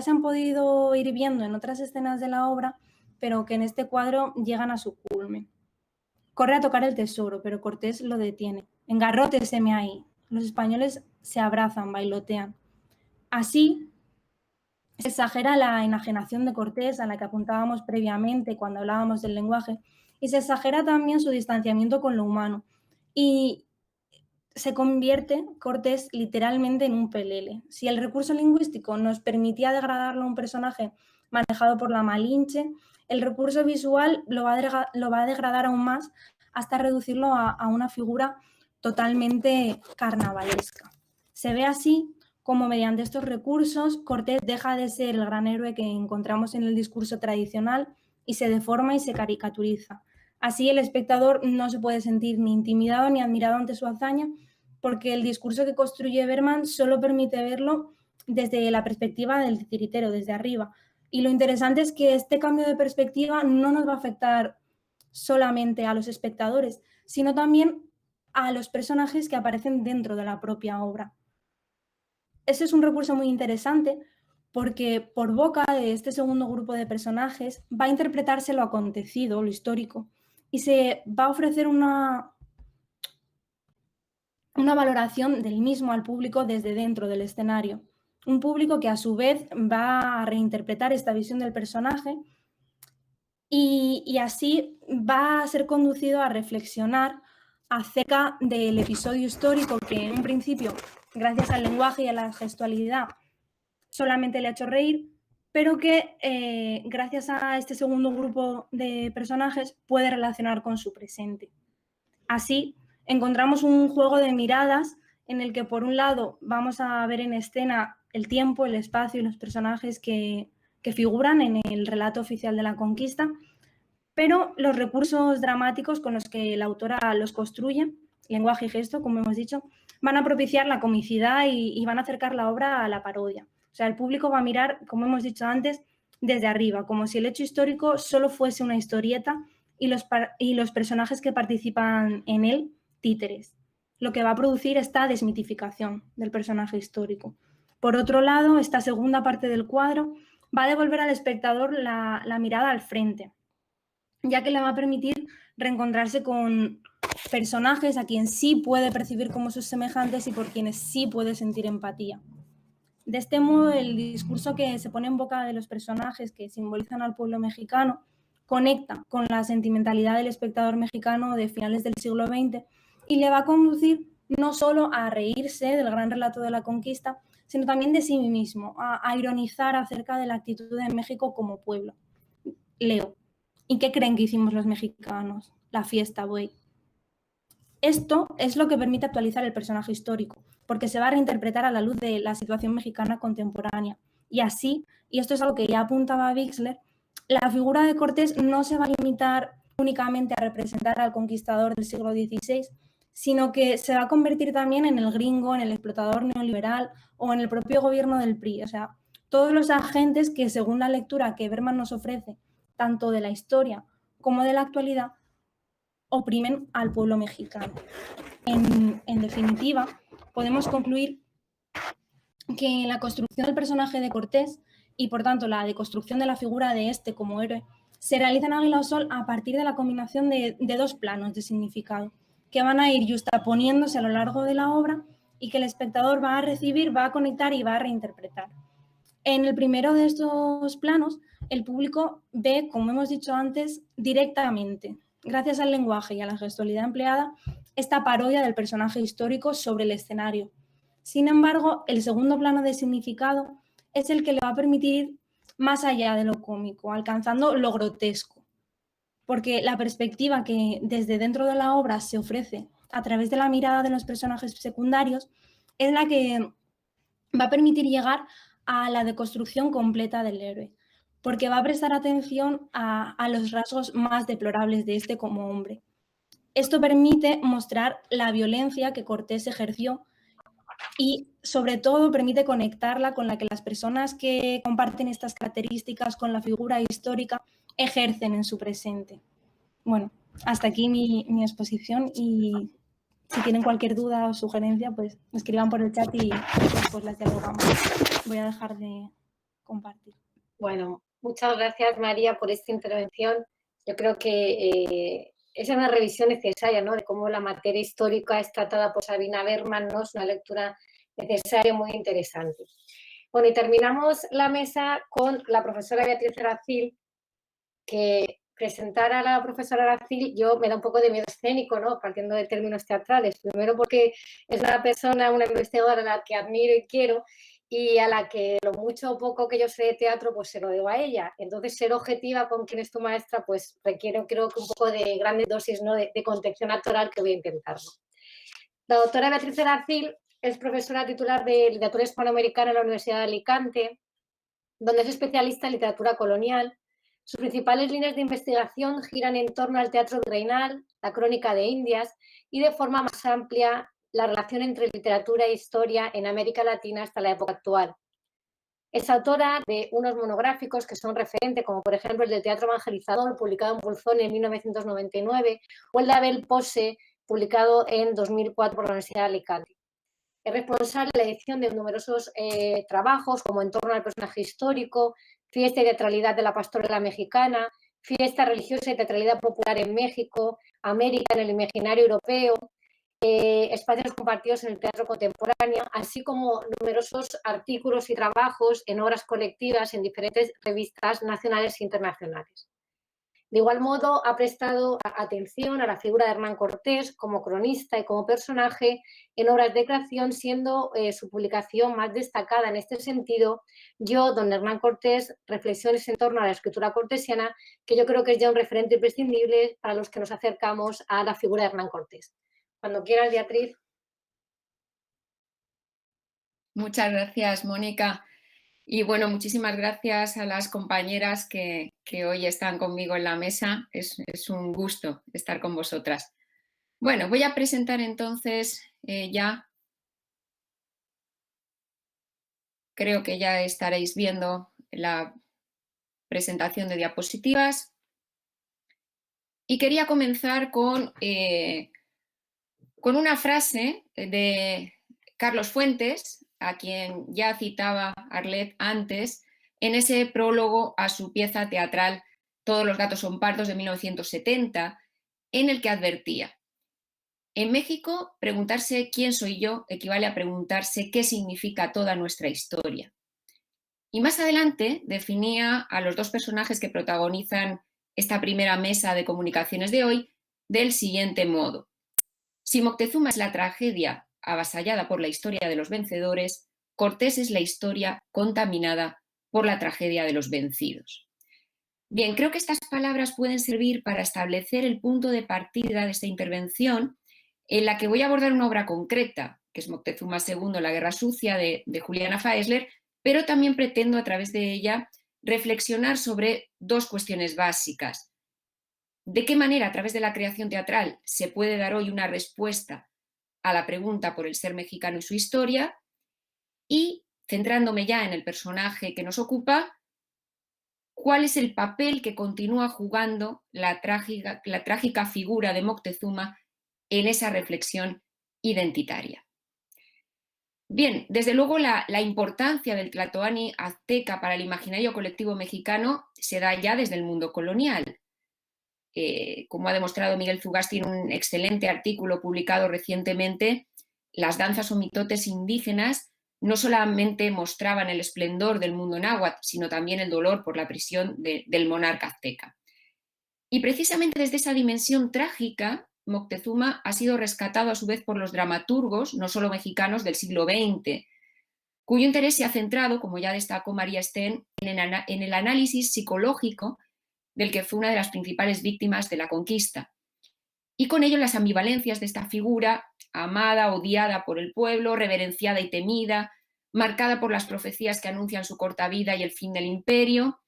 han podido ir viendo en otras escenas de la obra, pero que en este cuadro llegan a su culmen. Corre a tocar el tesoro, pero Cortés lo detiene. Engarróteseme ahí. Los españoles se abrazan, bailotean. Así, se exagera la enajenación de Cortés, a la que apuntábamos previamente cuando hablábamos del lenguaje, y se exagera también su distanciamiento con lo humano. Y se convierte Cortés literalmente en un pelele. Si el recurso lingüístico nos permitía degradarlo a un personaje manejado por la Malinche, el recurso visual lo va a degradar aún más hasta reducirlo a una figura totalmente carnavalesca. Se ve así como mediante estos recursos Cortés deja de ser el gran héroe que encontramos en el discurso tradicional y se deforma y se caricaturiza. Así, el espectador no se puede sentir ni intimidado ni admirado ante su hazaña, porque el discurso que construye Berman solo permite verlo desde la perspectiva del titiritero, desde arriba. Y lo interesante es que este cambio de perspectiva no nos va a afectar solamente a los espectadores, sino también a los personajes que aparecen dentro de la propia obra. Ese es un recurso muy interesante porque por boca de este segundo grupo de personajes va a interpretarse lo acontecido, lo histórico, y se va a ofrecer una valoración del mismo al público desde dentro del escenario. Un público que a su vez va a reinterpretar esta visión del personaje y así va a ser conducido a reflexionar acerca del episodio histórico que en un principio, gracias al lenguaje y a la gestualidad, solamente le ha hecho reír, pero que gracias a este segundo grupo de personajes puede relacionar con su presente. Así, encontramos un juego de miradas en el que, por un lado, vamos a ver en escena el tiempo, el espacio y los personajes que figuran en el relato oficial de la conquista, pero los recursos dramáticos con los que la autora los construye, lenguaje y gesto, como hemos dicho, van a propiciar la comicidad y van a acercar la obra a la parodia. O sea, el público va a mirar, como hemos dicho antes, desde arriba, como si el hecho histórico solo fuese una historieta y los personajes que participan en él, títeres, lo que va a producir esta desmitificación del personaje histórico. Por otro lado, esta segunda parte del cuadro va a devolver al espectador la mirada al frente, ya que le va a permitir reencontrarse con personajes a quien sí puede percibir como sus semejantes y por quienes sí puede sentir empatía. De este modo, el discurso que se pone en boca de los personajes que simbolizan al pueblo mexicano conecta con la sentimentalidad del espectador mexicano de finales del siglo XX y le va a conducir no solo a reírse del gran relato de la conquista, sino también de sí mismo, a ironizar acerca de la actitud de México como pueblo. Leo. ¿Y qué creen que hicimos los mexicanos? La fiesta, güey. Esto es lo que permite actualizar el personaje histórico, porque se va a reinterpretar a la luz de la situación mexicana contemporánea. Y así, y esto es algo que ya apuntaba Wixler, la figura de Cortés no se va a limitar únicamente a representar al conquistador del siglo XVI, sino que se va a convertir también en el gringo, en el explotador neoliberal o en el propio gobierno del PRI. O sea, todos los agentes que, según la lectura que Berman nos ofrece, tanto de la historia como de la actualidad, oprimen al pueblo mexicano. En definitiva, podemos concluir que la construcción del personaje de Cortés y, por tanto, la deconstrucción de la figura de este como héroe se realiza en Águila o Sol a partir de la combinación de dos planos de significado que van a ir justaponiéndose a lo largo de la obra y que el espectador va a recibir, va a conectar y va a reinterpretar. En el primero de estos planos, el público ve, como hemos dicho antes, directamente, gracias al lenguaje y a la gestualidad empleada, esta parodia del personaje histórico sobre el escenario. Sin embargo, el segundo plano de significado es el que le va a permitir ir más allá de lo cómico, alcanzando lo grotesco, porque la perspectiva que desde dentro de la obra se ofrece a través de la mirada de los personajes secundarios es la que va a permitir llegar a la deconstrucción completa del héroe, porque va a prestar atención a los rasgos más deplorables de este como hombre. Esto permite mostrar la violencia que Cortés ejerció y, sobre todo, permite conectarla con la que las personas que comparten estas características con la figura histórica ejercen en su presente. Bueno, hasta aquí mi exposición y si tienen cualquier duda o sugerencia, pues escriban por el chat y después las dialogamos. Voy a dejar de compartir. Bueno, muchas gracias, María, por esta intervención. Yo creo que es una revisión necesaria, ¿no?, de cómo la materia histórica es tratada por Sabina Berman, ¿no? Es una lectura necesaria, muy interesante. Bueno, y terminamos la mesa con la profesora Beatriz Aracil, que presentar a la profesora Aracil yo me da un poco de miedo escénico, ¿no?, partiendo de términos teatrales. Primero porque es una persona, una investigadora a la que admiro y quiero, y a la que lo mucho o poco que yo sé de teatro, pues se lo debo a ella. Entonces, ser objetiva con quién es tu maestra, pues requiere, creo que un poco de grandes dosis, ¿no?, de contención actoral, que voy a intentarlo. La doctora Beatriz Aracil es profesora titular de Literatura Hispanoamericana en la Universidad de Alicante, donde es especialista en literatura colonial. Sus principales líneas de investigación giran en torno al teatro virreinal, la crónica de Indias y, de forma más amplia, la relación entre literatura e historia en América Latina hasta la época actual. Es autora de unos monográficos que son referentes, como por ejemplo el del Teatro Evangelizador, publicado en Bolzón en 1999, o el de Abel Pose, publicado en 2004 por la Universidad de Alicante. Es responsable de la edición de numerosos trabajos, como En torno al personaje histórico, Fiesta y teatralidad de la pastorela mexicana, Fiesta religiosa y teatralidad popular en México, América en el imaginario europeo, espacios compartidos en el teatro contemporáneo, así como numerosos artículos y trabajos en obras colectivas en diferentes revistas nacionales e internacionales. De igual modo, ha prestado atención a la figura de Hernán Cortés como cronista y como personaje en obras de creación, siendo su publicación más destacada en este sentido, Yo, don Hernán Cortés, reflexiones en torno a la escritura cortesiana, que yo creo que es ya un referente imprescindible para los que nos acercamos a la figura de Hernán Cortés. Cuando quieras, Beatriz. Muchas gracias, Mónica. Y bueno, muchísimas gracias a las compañeras que hoy están conmigo en la mesa. Es un gusto estar con vosotras. Bueno, voy a presentar entonces ya. Creo que ya estaréis viendo la presentación de diapositivas. Y quería comenzar con una frase de Carlos Fuentes, a quien ya citaba Arlet antes, en ese prólogo a su pieza teatral Todos los gatos son pardos de 1970, en el que advertía: en México, preguntarse quién soy yo equivale a preguntarse qué significa toda nuestra historia. Y más adelante definía a los dos personajes que protagonizan esta primera mesa de comunicaciones de hoy del siguiente modo: si Moctezuma es la tragedia avasallada por la historia de los vencedores, Cortés es la historia contaminada por la tragedia de los vencidos. Bien, creo que estas palabras pueden servir para establecer el punto de partida de esta intervención, en la que voy a abordar una obra concreta, que es Moctezuma II, La Guerra Sucia, de Juliana Faesler, pero también pretendo a través de ella reflexionar sobre dos cuestiones básicas. ¿De qué manera, a través de la creación teatral, se puede dar hoy una respuesta a la pregunta por el ser mexicano y su historia? Y, centrándome ya en el personaje que nos ocupa, ¿cuál es el papel que continúa jugando la trágica figura de Moctezuma en esa reflexión identitaria? Bien, desde luego la importancia del tlatoani azteca para el imaginario colectivo mexicano se da ya desde el mundo colonial. Como ha demostrado Miguel Zugasti en un excelente artículo publicado recientemente, las danzas o mitotes indígenas no solamente mostraban el esplendor del mundo náhuatl, sino también el dolor por la prisión del monarca azteca. Y precisamente desde esa dimensión trágica, Moctezuma ha sido rescatado a su vez por los dramaturgos, no solo mexicanos, del siglo XX, cuyo interés se ha centrado, como ya destacó María Sten, en el análisis psicológico del que fue una de las principales víctimas de la conquista, y con ello las ambivalencias de esta figura, amada, odiada por el pueblo, reverenciada y temida, marcada por las profecías que anuncian su corta vida y el fin del imperio,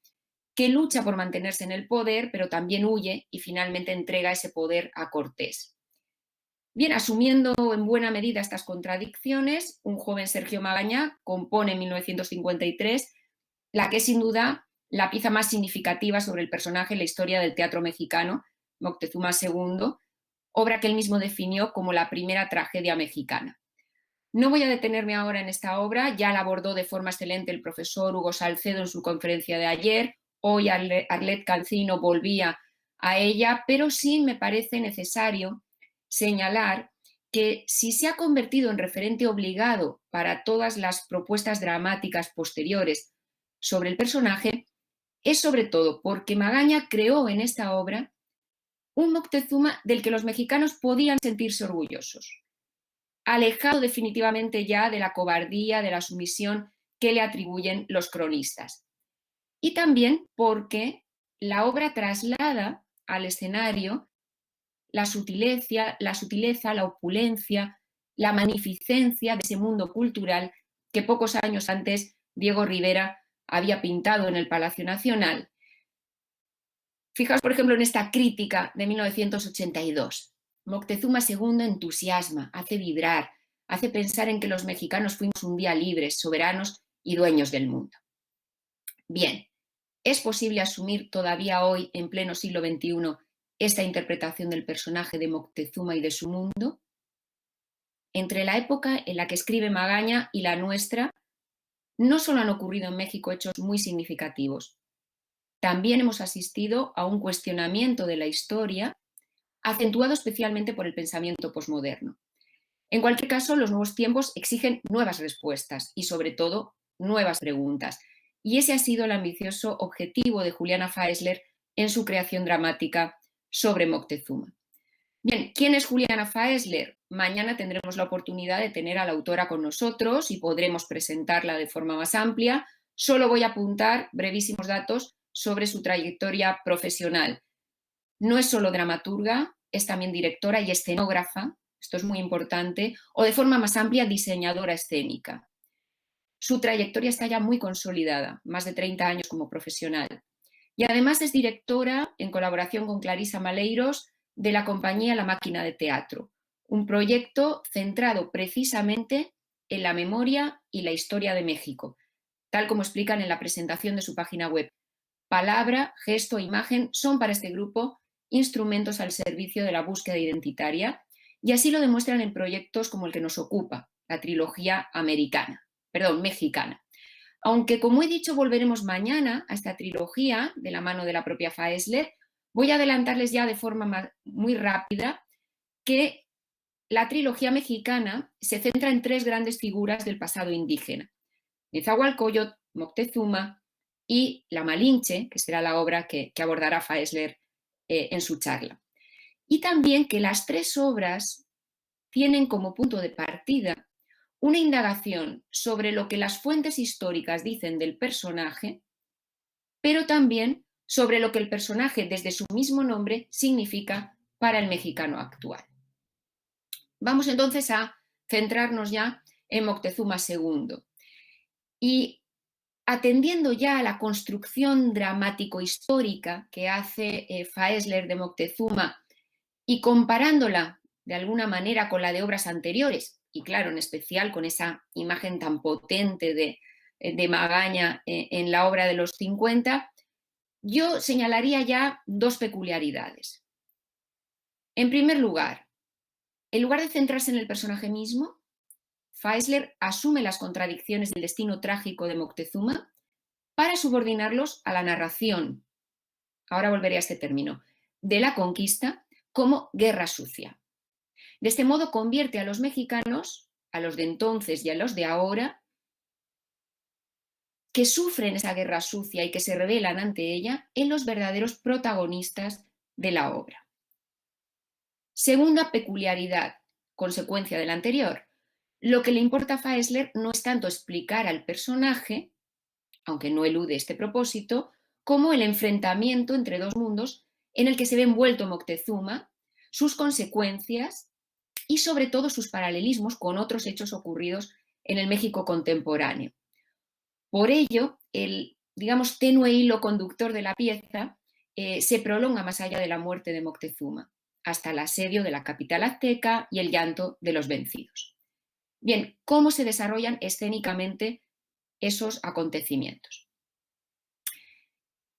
que lucha por mantenerse en el poder, pero también huye y finalmente entrega ese poder a Cortés. Bien, asumiendo en buena medida estas contradicciones, un joven Sergio Magaña compone en 1953 la que es sin duda la pieza más significativa sobre el personaje en la historia del teatro mexicano, Moctezuma II, obra que él mismo definió como la primera tragedia mexicana. No voy a detenerme ahora en esta obra, ya la abordó de forma excelente el profesor Hugo Salcedo en su conferencia de ayer, hoy Arlet Cancino volvía a ella, pero sí me parece necesario señalar que si se ha convertido en referente obligado para todas las propuestas dramáticas posteriores sobre el personaje, es sobre todo porque Magaña creó en esta obra un Moctezuma del que los mexicanos podían sentirse orgullosos, alejado definitivamente ya de la cobardía, de la sumisión que le atribuyen los cronistas. Y también porque la obra traslada al escenario la sutileza, la opulencia, la magnificencia de ese mundo cultural que pocos años antes Diego Rivera había pintado en el Palacio Nacional. Fijaos, por ejemplo, en esta crítica de 1982. Moctezuma II entusiasma, hace vibrar, hace pensar en que los mexicanos fuimos un día libres, soberanos y dueños del mundo. Bien, ¿es posible asumir todavía hoy, en pleno siglo XXI, esta interpretación del personaje de Moctezuma y de su mundo? Entre la época en la que escribe Magaña y la nuestra, no solo han ocurrido en México hechos muy significativos, también hemos asistido a un cuestionamiento de la historia, acentuado especialmente por el pensamiento posmoderno. En cualquier caso, los nuevos tiempos exigen nuevas respuestas y, sobre todo, nuevas preguntas. Y ese ha sido el ambicioso objetivo de Juliana Faesler en su creación dramática sobre Moctezuma. Bien, ¿quién es Juliana Faesler? Mañana tendremos la oportunidad de tener a la autora con nosotros y podremos presentarla de forma más amplia. Solo voy a apuntar brevísimos datos sobre su trayectoria profesional. No es solo dramaturga, es también directora y escenógrafa, esto es muy importante, o de forma más amplia, diseñadora escénica. Su trayectoria está ya muy consolidada, más de 30 años como profesional. Y además es directora, en colaboración con Clarisa Maleiros, de la compañía La Máquina de Teatro, un proyecto centrado precisamente en la memoria y la historia de México, tal como explican en la presentación de su página web. Palabra, gesto e imagen son para este grupo instrumentos al servicio de la búsqueda identitaria, y así lo demuestran en proyectos como el que nos ocupa, la trilogía mexicana. Aunque, como he dicho, volveremos mañana a esta trilogía de la mano de la propia Faesler, voy a adelantarles ya de forma muy rápida que la trilogía mexicana se centra en 3 grandes figuras del pasado indígena: Nezahualcóyotl, Moctezuma y la Malinche, que será la obra que abordará Faesler en su charla. Y también que las 3 obras tienen como punto de partida una indagación sobre lo que las fuentes históricas dicen del personaje, pero también sobre lo que el personaje, desde su mismo nombre, significa para el mexicano actual. Vamos entonces a centrarnos ya en Moctezuma II. Y atendiendo ya a la construcción dramático-histórica que hace Faesler de Moctezuma y comparándola de alguna manera con la de obras anteriores, y claro, en especial con esa imagen tan potente de Magaña en la obra de los 50, yo señalaría ya 2 peculiaridades. En primer lugar, en lugar de centrarse en el personaje mismo, Faesler asume las contradicciones del destino trágico de Moctezuma para subordinarlos a la narración, ahora volveré a este término, de la conquista como guerra sucia. De este modo convierte a los mexicanos, a los de entonces y a los de ahora, que sufren esa guerra sucia y que se rebelan ante ella, en los verdaderos protagonistas de la obra. Segunda peculiaridad, consecuencia de la anterior. Lo que le importa a Faesler no es tanto explicar al personaje, aunque no elude este propósito, como el enfrentamiento entre 2 mundos en el que se ve envuelto Moctezuma, sus consecuencias y sobre todo sus paralelismos con otros hechos ocurridos en el México contemporáneo. Por ello, el, digamos, tenue hilo conductor de la pieza se prolonga más allá de la muerte de Moctezuma, hasta el asedio de la capital azteca y el llanto de los vencidos. Bien, ¿cómo se desarrollan escénicamente esos acontecimientos?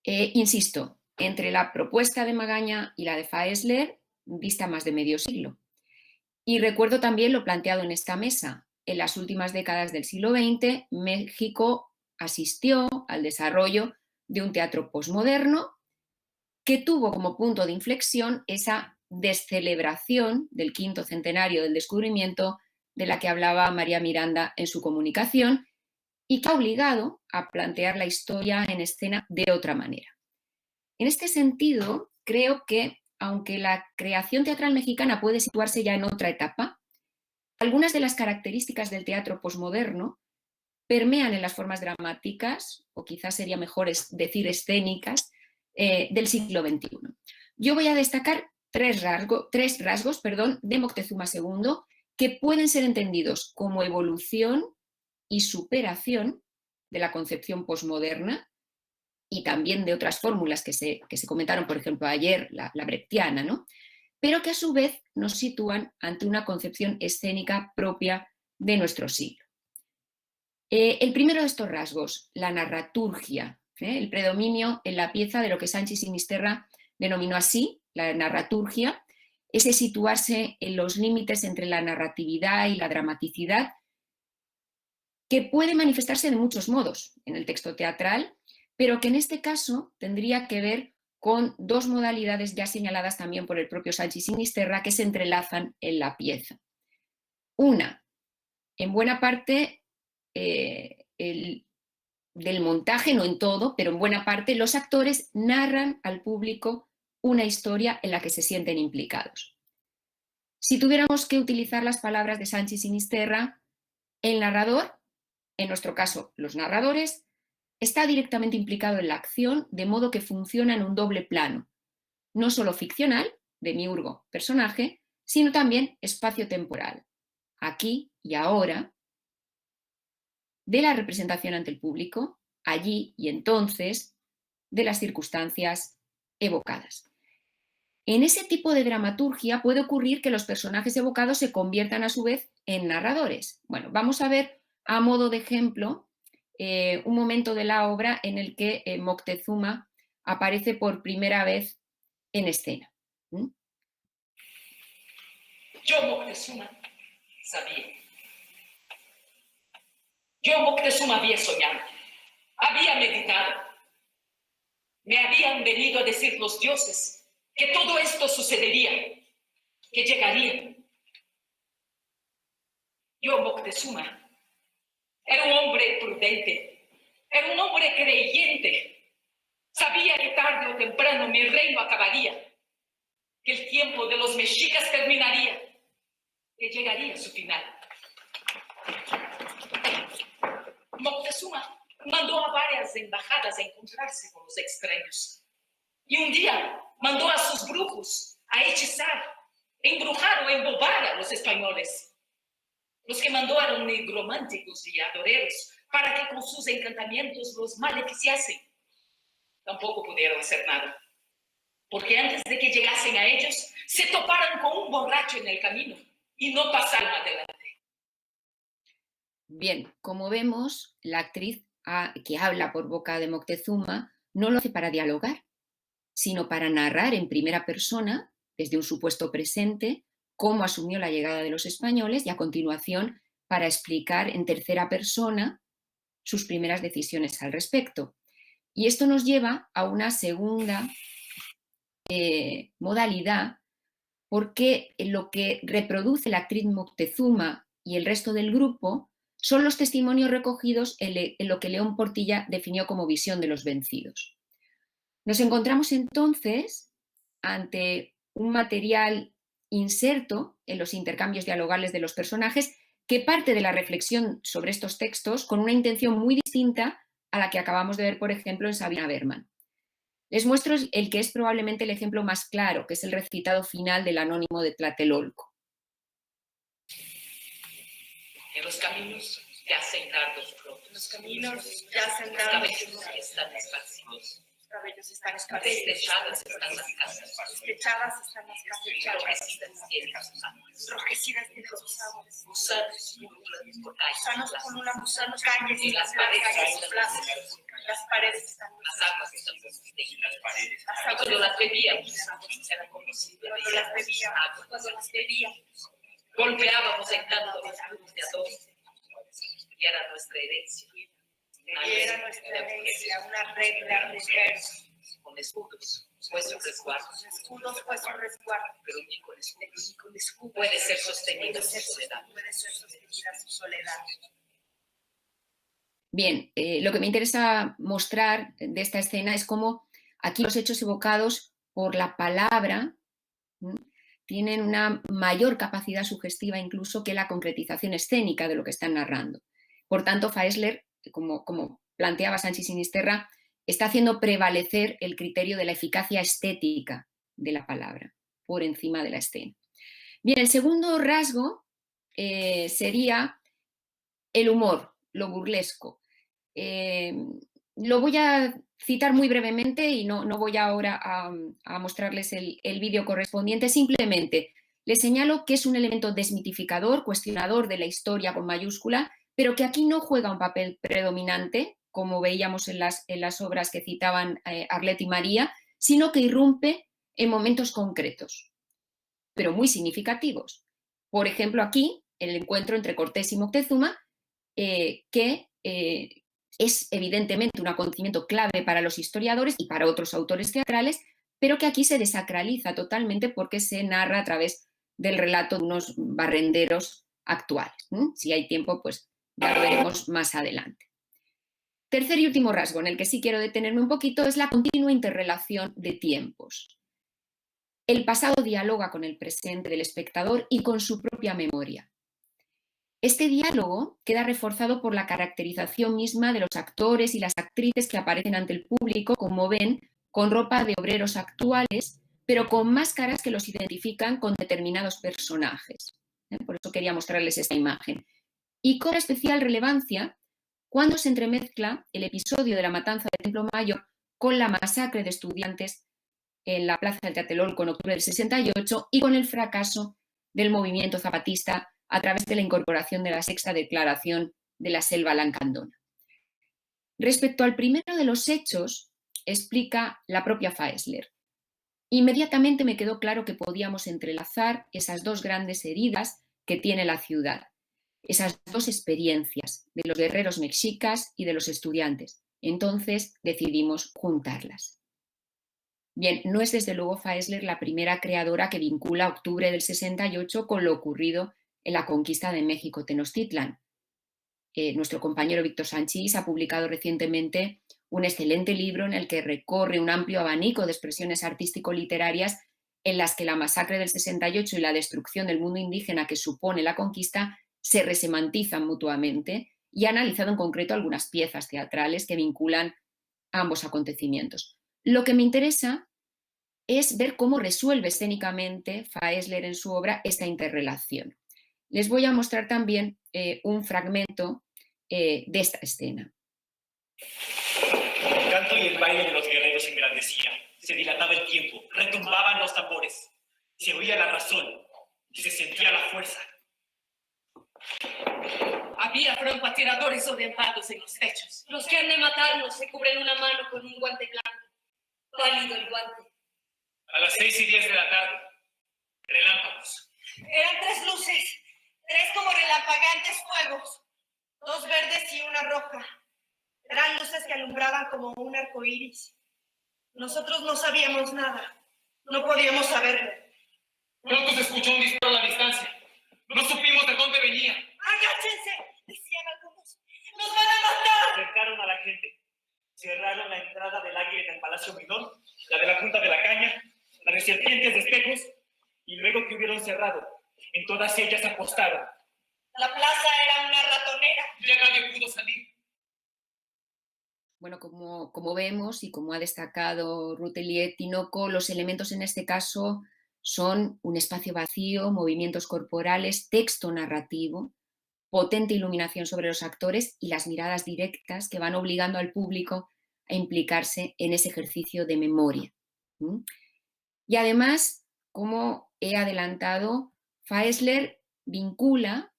Insisto, entre la propuesta de Magaña y la de Faesler dista más de medio siglo. Y recuerdo también lo planteado en esta mesa. En las últimas décadas del siglo XX, México asistió al desarrollo de un teatro posmoderno que tuvo como punto de inflexión esa descelebración del 5º centenario del descubrimiento de la que hablaba María Miranda en su comunicación y que ha obligado a plantear la historia en escena de otra manera. En este sentido, creo que, aunque la creación teatral mexicana puede situarse ya en otra etapa, algunas de las características del teatro posmoderno permean en las formas dramáticas, o quizás sería mejor decir escénicas, del siglo XXI. Yo voy a destacar 3 rasgos de Moctezuma II que pueden ser entendidos como evolución y superación de la concepción posmoderna y también de otras fórmulas que se comentaron, por ejemplo, ayer, la brechtiana, ¿no? Pero que a su vez nos sitúan ante una concepción escénica propia de nuestro siglo. El primero de estos rasgos, la narraturgia, el predominio en la pieza de lo que Sanchis Sinisterra denominó así, la narraturgia, ese situarse en los límites entre la narratividad y la dramaticidad, que puede manifestarse de muchos modos en el texto teatral, pero que en este caso tendría que ver con 2 modalidades ya señaladas también por el propio Sanchis Sinisterra que se entrelazan en la pieza. Una, en buena parte del montaje, no en todo, pero en buena parte, los actores narran al público una historia en la que se sienten implicados. Si tuviéramos que utilizar las palabras de Sanchi Sinisterra, el narrador, en nuestro caso los narradores, está directamente implicado en la acción, de modo que funciona en un doble plano, no solo ficcional, demiurgo, personaje, sino también espacio-temporal, aquí y ahora, de la representación ante el público, allí y entonces, de las circunstancias evocadas. En ese tipo de dramaturgia puede ocurrir que los personajes evocados se conviertan a su vez en narradores. Bueno, vamos a ver a modo de ejemplo un momento de la obra en el que Moctezuma aparece por primera vez en escena. Yo, Moctezuma, sabía. Yo, Moctezuma, había soñado, había meditado. Me habían venido a decir los dioses que todo esto sucedería, que llegaría. Yo, Moctezuma, era un hombre prudente, era un hombre creyente. Sabía que tarde o temprano mi reino acabaría, que el tiempo de los mexicas terminaría, que llegaría a su final. Moctezuma mandó a varias embajadas a encontrarse con los extraños. Y un día mandó a sus brujos a hechizar, embrujar o embobar a los españoles. Los que mandó eran nigrománticos y adoreros para que con sus encantamientos los maleficiasen. Tampoco pudieron hacer nada, porque antes de que llegasen a ellos, se toparon con un borracho en el camino y no pasaron adelante. Bien, como vemos, la actriz que habla por boca de Moctezuma no lo hace para dialogar, sino para narrar en primera persona, desde un supuesto presente, cómo asumió la llegada de los españoles y a continuación para explicar en tercera persona sus primeras decisiones al respecto. Y esto nos lleva a una segunda modalidad, porque lo que reproduce la actriz Moctezuma y el resto del grupo son los testimonios recogidos en lo que León Portilla definió como visión de los vencidos. Nos encontramos entonces ante un material inserto en los intercambios dialogales de los personajes que parte de la reflexión sobre estos textos con una intención muy distinta a la que acabamos de ver, por ejemplo, en Sabina Berman. Les muestro el que es probablemente el ejemplo más claro, que es el recitado final del Anónimo de Tlatelolco. En los caminos yacen dardos rotos. Los caminos yacen dardos cabellos están esparcidos. Los cabellos están esparcidos. Destechadas están las casas. Destechadas están las casas. Enrojecidas tienen sus árboles. Enrojecidas tienen sus árboles. Gusanos pululan por Gusanos calles. pululan gusanos calles Y las paredes están plazas. Las paredes están Las aguas están protegidas. Las Y aguas cuando las bebíamos, era como si cuando las bebíamos, cuando las bebíamos, golpeábamos en tanto los grupos de adorno. Y era nuestra herencia. y era nuestra herencia, una regla de verso. Con escudos, pues un resguardo. Con escudos fue su resguardo. Pero ni con escudos. Y con escudos Puede ser sostenida su soledad. puede ser sostenida su soledad. Bien, lo que me interesa mostrar de esta escena es cómo aquí los hechos evocados por la palabra tienen una mayor capacidad sugestiva incluso que la concretización escénica de lo que están narrando. Por tanto, Faesler, como planteaba Sanchi Sinisterra, está haciendo prevalecer el criterio de la eficacia estética de la palabra por encima de la escena. Bien, el segundo rasgo sería el humor, lo burlesco. Lo voy a citar muy brevemente y no voy ahora a mostrarles el vídeo correspondiente, simplemente les señalo que es un elemento desmitificador, cuestionador de la historia con mayúscula, pero que aquí no juega un papel predominante, como veíamos en las obras que citaban Arlet y María, sino que irrumpe en momentos concretos, pero muy significativos. Por ejemplo, aquí, el encuentro entre Cortés y Moctezuma, que es evidentemente un acontecimiento clave para los historiadores y para otros autores teatrales, pero que aquí se desacraliza totalmente porque se narra a través del relato de unos barrenderos actuales. Si hay tiempo, pues ya lo veremos más adelante. Tercer y último rasgo en el que sí quiero detenerme un poquito es la continua interrelación de tiempos. El pasado dialoga con el presente del espectador y con su propia memoria. Este diálogo queda reforzado por la caracterización misma de los actores y las actrices que aparecen ante el público, como ven, con ropa de obreros actuales, pero con máscaras que los identifican con determinados personajes. Por eso quería mostrarles esta imagen. Y cobra especial relevancia cuando se entremezcla el episodio de la matanza del Templo Mayor con la masacre de estudiantes en la Plaza del Tlatelolco en octubre del 68 y con el fracaso del movimiento zapatista a través de la incorporación de la sexta declaración de la Selva Lancandona. Respecto al primero de los hechos, explica la propia Faesler. Inmediatamente me quedó claro que podíamos entrelazar esas dos grandes heridas que tiene la ciudad, esas dos experiencias de los guerreros mexicas y de los estudiantes. Entonces decidimos juntarlas. Bien, no es desde luego Faesler la primera creadora que vincula octubre del 68 con lo ocurrido en la conquista de México Tenochtitlan. Nuestro compañero Víctor Sanchís ha publicado recientemente un excelente libro en el que recorre un amplio abanico de expresiones artístico-literarias en las que la masacre del 68 y la destrucción del mundo indígena que supone la conquista se resemantizan mutuamente y ha analizado en concreto algunas piezas teatrales que vinculan ambos acontecimientos. Lo que me interesa es ver cómo resuelve escénicamente Faesler en su obra esta interrelación. Les voy a mostrar también un fragmento de esta escena. El canto y el baile de los guerreros se engrandecía, se dilataba el tiempo, retumbaban los tambores, se oía la razón y se sentía la fuerza. Había francotiradores orientados en los techos. Los que han de matarnos se cubren una mano con un guante blanco. Pálido el guante. A las 6:10 de la tarde, relámpagos. Eran 3 luces, 3 como relampagantes fuegos, 2 verdes y una roja. Eran luces que alumbraban como un arco iris. Nosotros no sabíamos nada, no podíamos saberlo. Pronto se escuchó un disparo a la distancia. No supimos de dónde venía. ¡Agáchense!, decían algunos. ¡Nos van a matar! Acercaron a la gente. Cerraron la entrada del águila en el Palacio Menor, la de la Punta de la Caña, la de Serpientes de Espejos, y luego que hubieron cerrado, en todas ellas apostaron. La plaza era una ratonera. Ya nadie pudo salir. Bueno, como vemos y como ha destacado Ruth Elliott-Tinoco, los elementos en este caso son un espacio vacío, movimientos corporales, texto narrativo, potente iluminación sobre los actores y las miradas directas que van obligando al público a implicarse en ese ejercicio de memoria. Y además, como he adelantado, Faesler vincula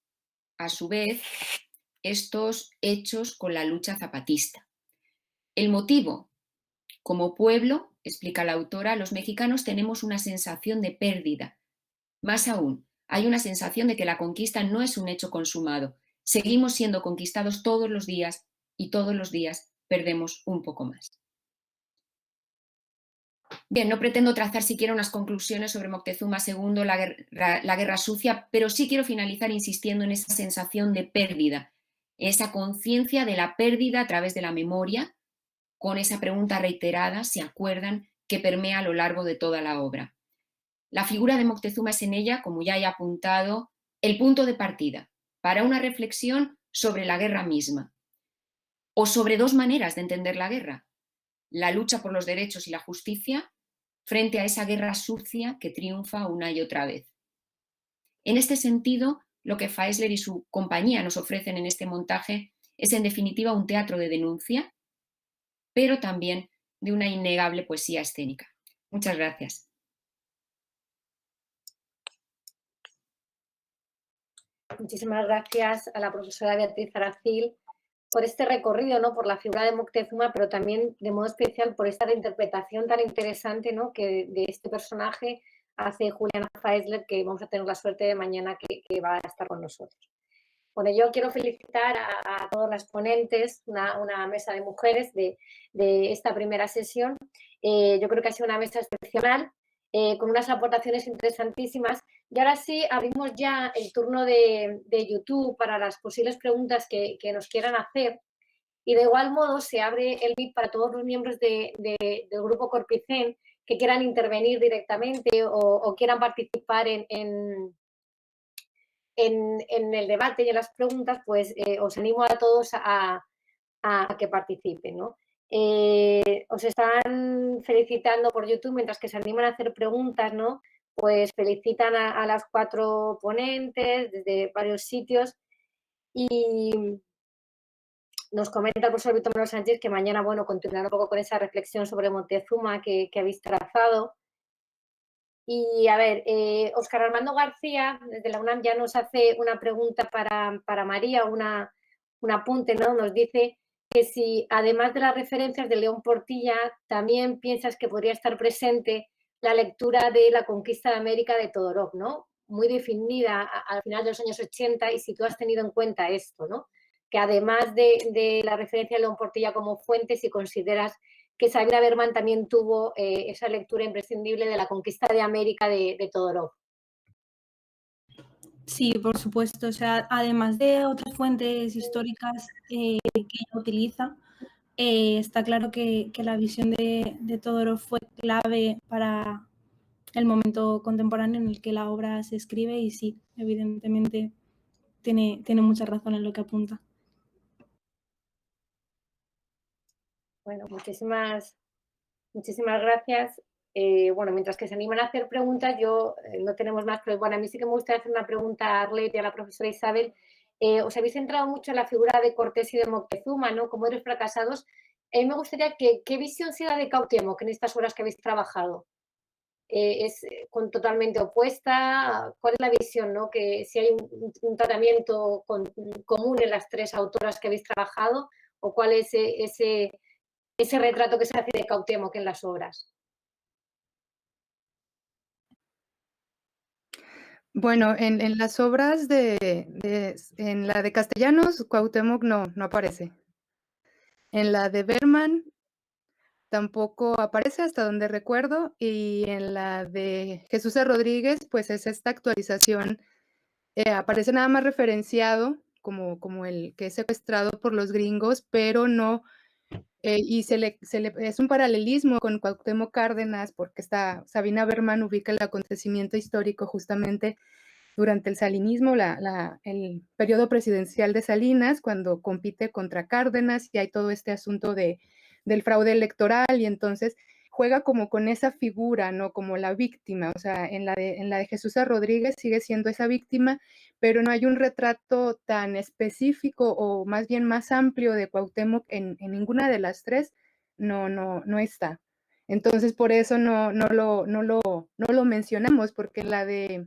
a su vez estos hechos con la lucha zapatista. El motivo, como pueblo, explica la autora, los mexicanos tenemos una sensación de pérdida. Más aún, hay una sensación de que la conquista no es un hecho consumado. Seguimos siendo conquistados todos los días y todos los días perdemos un poco más. Bien, no pretendo trazar siquiera unas conclusiones sobre Moctezuma II, la guerra sucia, pero sí quiero finalizar insistiendo en esa sensación de pérdida, esa conciencia de la pérdida a través de la memoria, con esa pregunta reiterada, ¿se acuerdan?, que permea a lo largo de toda la obra. La figura de Moctezuma es en ella, como ya he apuntado, el punto de partida para una reflexión sobre la guerra misma, o sobre dos maneras de entender la guerra: la lucha por los derechos y la justicia frente a esa guerra sucia que triunfa una y otra vez. En este sentido, lo que Faesler y su compañía nos ofrecen en este montaje es en definitiva un teatro de denuncia, pero también de una innegable poesía escénica. Muchas gracias. Muchísimas gracias a la profesora Beatriz Aracil por este recorrido, ¿no?, por la figura de Moctezuma, pero también de modo especial por esta interpretación tan interesante, ¿no?, que de este personaje hace Juliana Faesler, que vamos a tener la suerte de mañana que va a estar con nosotros. Bueno, yo quiero felicitar a todas las ponentes, una mesa de mujeres de esta primera sesión. Yo creo que ha sido una mesa excepcional, con unas aportaciones interesantísimas. Y ahora sí, abrimos ya el turno de YouTube para las posibles preguntas que nos quieran hacer. Y de igual modo se abre el Meet para todos los miembros del grupo Corpicen que quieran intervenir directamente o quieran participar en el debate y en las preguntas, pues os animo a todos a que participen, ¿no? Os están felicitando por YouTube mientras que se animan a hacer preguntas, ¿no? Pues felicitan a las 4 ponentes desde varios sitios y nos comenta el profesor Víctor Manuel Sánchez que mañana, bueno, continuará un poco con esa reflexión sobre Montezuma que habéis trazado. Y a ver, Óscar Armando García, desde la UNAM, ya nos hace una pregunta para María, un apunte, ¿no? Nos dice que si, además de las referencias de León Portilla, también piensas que podría estar presente la lectura de La conquista de América de Todorov, ¿no? Muy definida al final de los años 80, y si tú has tenido en cuenta esto, ¿no? Que además de la referencia de León Portilla como fuente, si consideras que Sabina Berman también tuvo esa lectura imprescindible de La conquista de América de Todorov. Sí, por supuesto. O sea, además de otras fuentes históricas que ella utiliza, está claro que la visión de Todorov fue clave para el momento contemporáneo en el que la obra se escribe y sí, evidentemente tiene mucha razón en lo que apunta. Bueno, muchísimas gracias. Bueno, mientras que se animan a hacer preguntas, yo no tenemos más, pero bueno, a mí sí que me gustaría hacer una pregunta a Arlet y a la profesora Isabel. Os habéis centrado mucho en la figura de Cortés y de Moctezuma, ¿no? Como héroes fracasados. A mí me gustaría ¿qué visión será de Cuauhtémoc en estas obras que habéis trabajado? ¿Es totalmente opuesta? ¿Cuál es la visión, ¿no? Que si hay un tratamiento común en las tres autoras que habéis trabajado, o cuál es ese retrato que se hace de Cuauhtémoc en las obras. Bueno, en las obras en la de Castellanos, Cuauhtémoc no aparece. En la de Berman tampoco aparece, hasta donde recuerdo, y en la de Jesús R. Rodríguez, pues es esta actualización, aparece nada más referenciado como el que es secuestrado por los gringos, pero no, y es un paralelismo con Cuauhtémoc Cárdenas, porque Sabina Berman ubica el acontecimiento histórico justamente durante el salinismo, el periodo presidencial de Salinas, cuando compite contra Cárdenas y hay todo este asunto del fraude electoral, y entonces juega como con esa figura, ¿no? Como la víctima. O sea, en la de Jesús R. Rodríguez sigue siendo esa víctima, pero no hay un retrato tan específico o más bien más amplio de Cuauhtémoc en ninguna de las tres, no está. Entonces, por eso no lo mencionamos, porque la de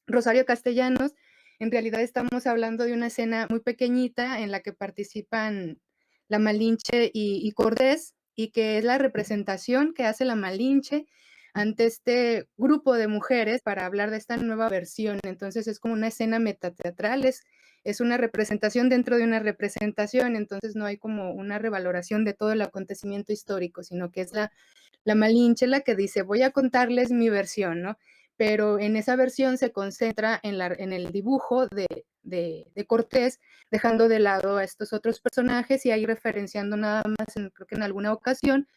Rosario Castellanos, en realidad estamos hablando de una escena muy pequeñita en la que participan la Malinche y Cortés, y que es la representación que hace la Malinche ante este grupo de mujeres para hablar de esta nueva versión. Entonces es como una escena metateatral, es una representación dentro de una representación, entonces no hay como una revaloración de todo el acontecimiento histórico, sino que es la Malinche la que dice, voy a contarles mi versión, ¿no? Pero en esa versión se concentra en el dibujo de Cortés, dejando de lado a estos otros personajes y ahí referenciando nada más, creo que en alguna ocasión,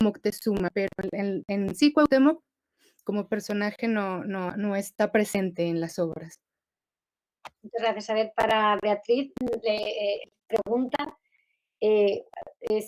Moctezuma, pero en sí Cuauhtémoc como personaje no está presente en las obras. Muchas gracias. A ver, para Beatriz, pregunta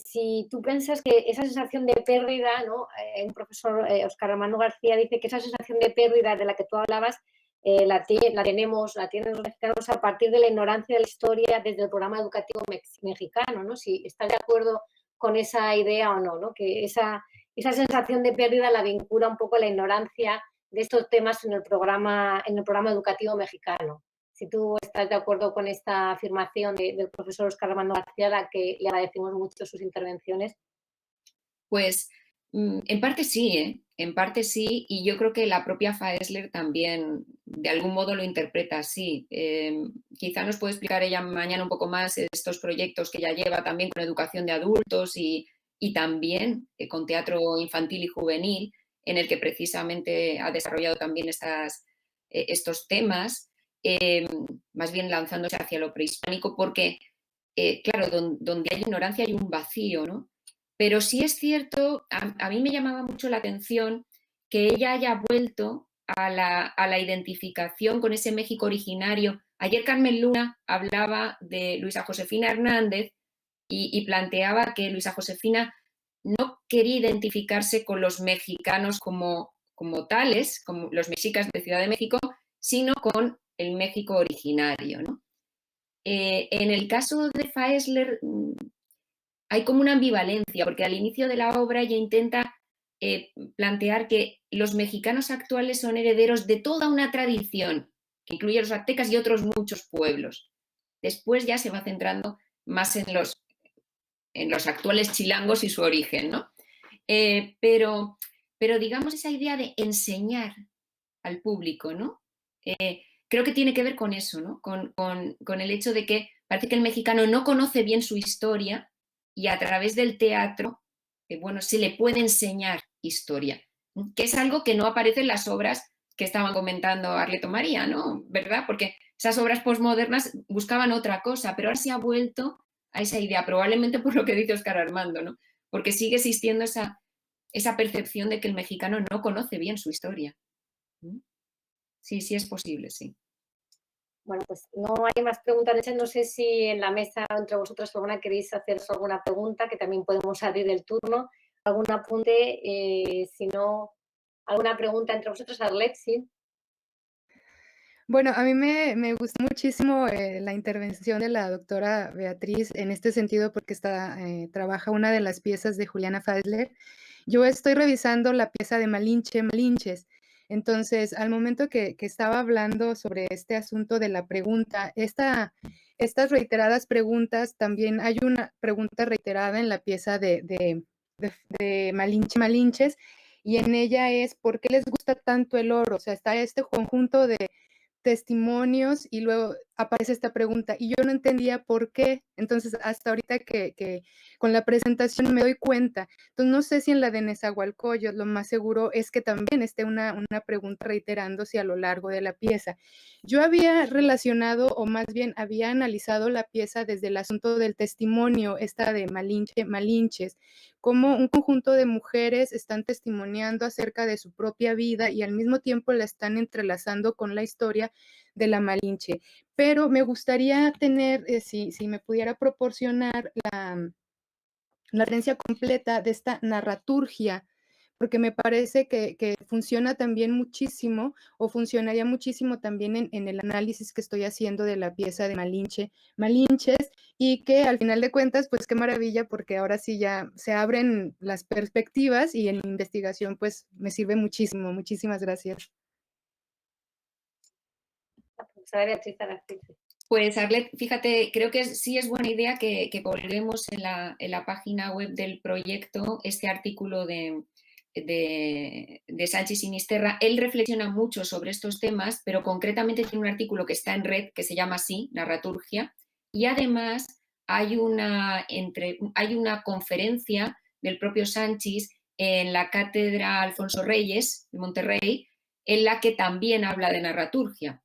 si tú piensas que esa sensación de pérdida, ¿no? Un profesor, Óscar Armando García, dice que esa sensación de pérdida de la que tú hablabas la tenemos los mexicanos a partir de la ignorancia de la historia desde el programa educativo mexicano, ¿no? Si estás de acuerdo con esa idea o no, ¿no? Que esa sensación de pérdida la vincula un poco a la ignorancia de estos temas en el programa educativo mexicano. Si tú estás de acuerdo con esta afirmación del profesor Óscar Armando García, a la que le agradecemos mucho sus intervenciones. Pues en parte sí, en parte sí, y yo creo que la propia Faesler también de algún modo lo interpreta así. Quizá nos puede explicar ella mañana un poco más estos proyectos que ella lleva también con educación de adultos y también con teatro infantil y juvenil, en el que precisamente ha desarrollado también estas estos temas, más bien lanzándose hacia lo prehispánico, porque, claro, donde hay ignorancia hay un vacío, ¿no? Pero sí es cierto, a mí me llamaba mucho la atención que ella haya vuelto a la identificación con ese México originario. Ayer Carmen Luna hablaba de Luisa Josefina Hernández y planteaba que Luisa Josefina no quería identificarse con los mexicanos como tales, como los mexicas de Ciudad de México, sino con el México originario, ¿no? En el caso de Faesler hay como una ambivalencia, porque al inicio de la obra ella intenta plantear que los mexicanos actuales son herederos de toda una tradición, que incluye a los aztecas y otros muchos pueblos. Después ya se va centrando más en los actuales chilangos y su origen, ¿no? Pero digamos esa idea de enseñar al público, ¿no? Creo que tiene que ver con eso, ¿no? Con el hecho de que parece que el mexicano no conoce bien su historia y a través del teatro, bueno, se le puede enseñar historia, que es algo que no aparece en las obras que estaban comentando Arleto María, ¿no? ¿Verdad? Porque esas obras posmodernas buscaban otra cosa, pero ahora se ha vuelto a esa idea, probablemente por lo que dice Óscar Armando, ¿no? Porque sigue existiendo esa percepción de que el mexicano no conoce bien su historia. Sí, sí es posible, sí. Bueno, pues no hay más preguntas. No sé si en la mesa entre vosotros alguna queréis haceros alguna pregunta, que también podemos abrir el turno. ¿Algún apunte? Si no, ¿alguna pregunta entre vosotros? Arlet, sí. Bueno, a mí me gustó muchísimo la intervención de la doctora Beatriz en este sentido porque trabaja una de las piezas de Juliana Faesler. Yo estoy revisando la pieza de Malinche, Malinches. Entonces, al momento que estaba hablando sobre este asunto de la pregunta, estas reiteradas preguntas, también hay una pregunta reiterada en la pieza de Malinche, Malinches, y en ella es, ¿por qué les gusta tanto el oro? O sea, está este conjunto de testimonios y luego aparece esta pregunta y yo no entendía por qué. Entonces, hasta ahorita que con la presentación me doy cuenta. Entonces, no sé si en la de Nezahualcóyotl lo más seguro es que también esté una pregunta reiterándose a lo largo de la pieza. Yo había relacionado, o más bien había analizado la pieza desde el asunto del testimonio, esta de Malinche, Malinches, cómo un conjunto de mujeres están testimoniando acerca de su propia vida y al mismo tiempo la están entrelazando con la historia de la Malinche. Pero me gustaría tener, si me pudiera proporcionar la referencia completa de esta narraturgia, porque me parece que funciona también muchísimo, o funcionaría muchísimo también en el análisis que estoy haciendo de la pieza de Malinche, Malinches, y que al final de cuentas, pues qué maravilla, porque ahora sí ya se abren las perspectivas y en investigación, pues me sirve muchísimo. Muchísimas gracias. Pues Arlet, fíjate, creo que sí es buena idea que colguemos en la página web del proyecto este artículo de Sanchi Sinisterra. Él reflexiona mucho sobre estos temas, pero concretamente tiene un artículo que está en red que se llama así, Narraturgia, y además hay una conferencia del propio Sanchis en la Cátedra Alfonso Reyes de Monterrey, en la que también habla de narraturgia.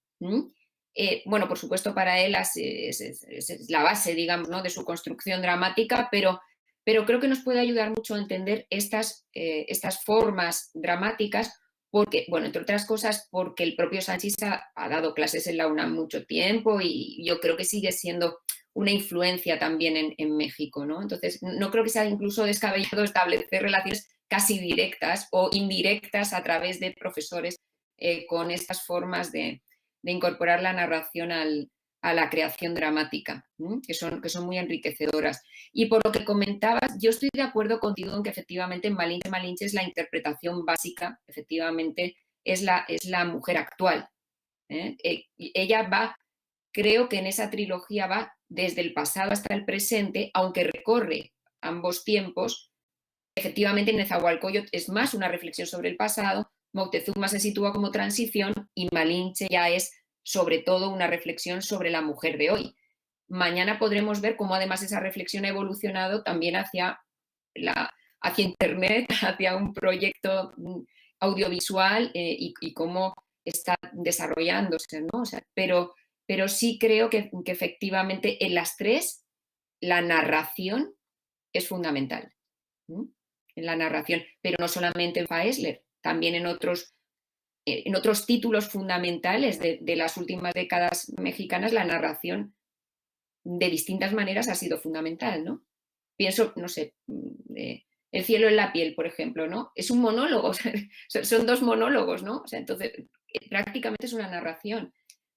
Bueno, por supuesto, para él es la base, digamos, ¿no?, de su construcción dramática, pero creo que nos puede ayudar mucho a entender estas formas dramáticas, porque, bueno, entre otras cosas, porque el propio Sanchis ha dado clases en la UNAM mucho tiempo y yo creo que sigue siendo una influencia también en México, ¿no? Entonces, no creo que sea incluso descabellado establecer relaciones casi directas o indirectas a través de profesores con estas formas de incorporar la narración a la creación dramática, que son muy enriquecedoras. Y por lo que comentabas, yo estoy de acuerdo contigo en que efectivamente en Malinche, Malinches la interpretación básica, efectivamente, es la mujer actual. Ella va, creo que en esa trilogía va desde el pasado hasta el presente, aunque recorre ambos tiempos. Efectivamente, Nezahualcóyotl es más una reflexión sobre el pasado, Moctezuma se sitúa como transición y Malinche ya es sobre todo una reflexión sobre la mujer de hoy. Mañana podremos ver cómo además esa reflexión ha evolucionado también hacia Internet, hacia un proyecto audiovisual y cómo está desarrollándose, ¿no? O sea, pero sí creo que efectivamente en las tres la narración es fundamental, ¿no? En la narración, pero no solamente en Faesler, también en otros títulos fundamentales de las últimas décadas mexicanas, la narración de distintas maneras ha sido fundamental, ¿no? Pienso, no sé, El cielo en la piel, por ejemplo, ¿no? Es un monólogo, o sea, son dos monólogos, ¿no? O sea, entonces, prácticamente es una narración.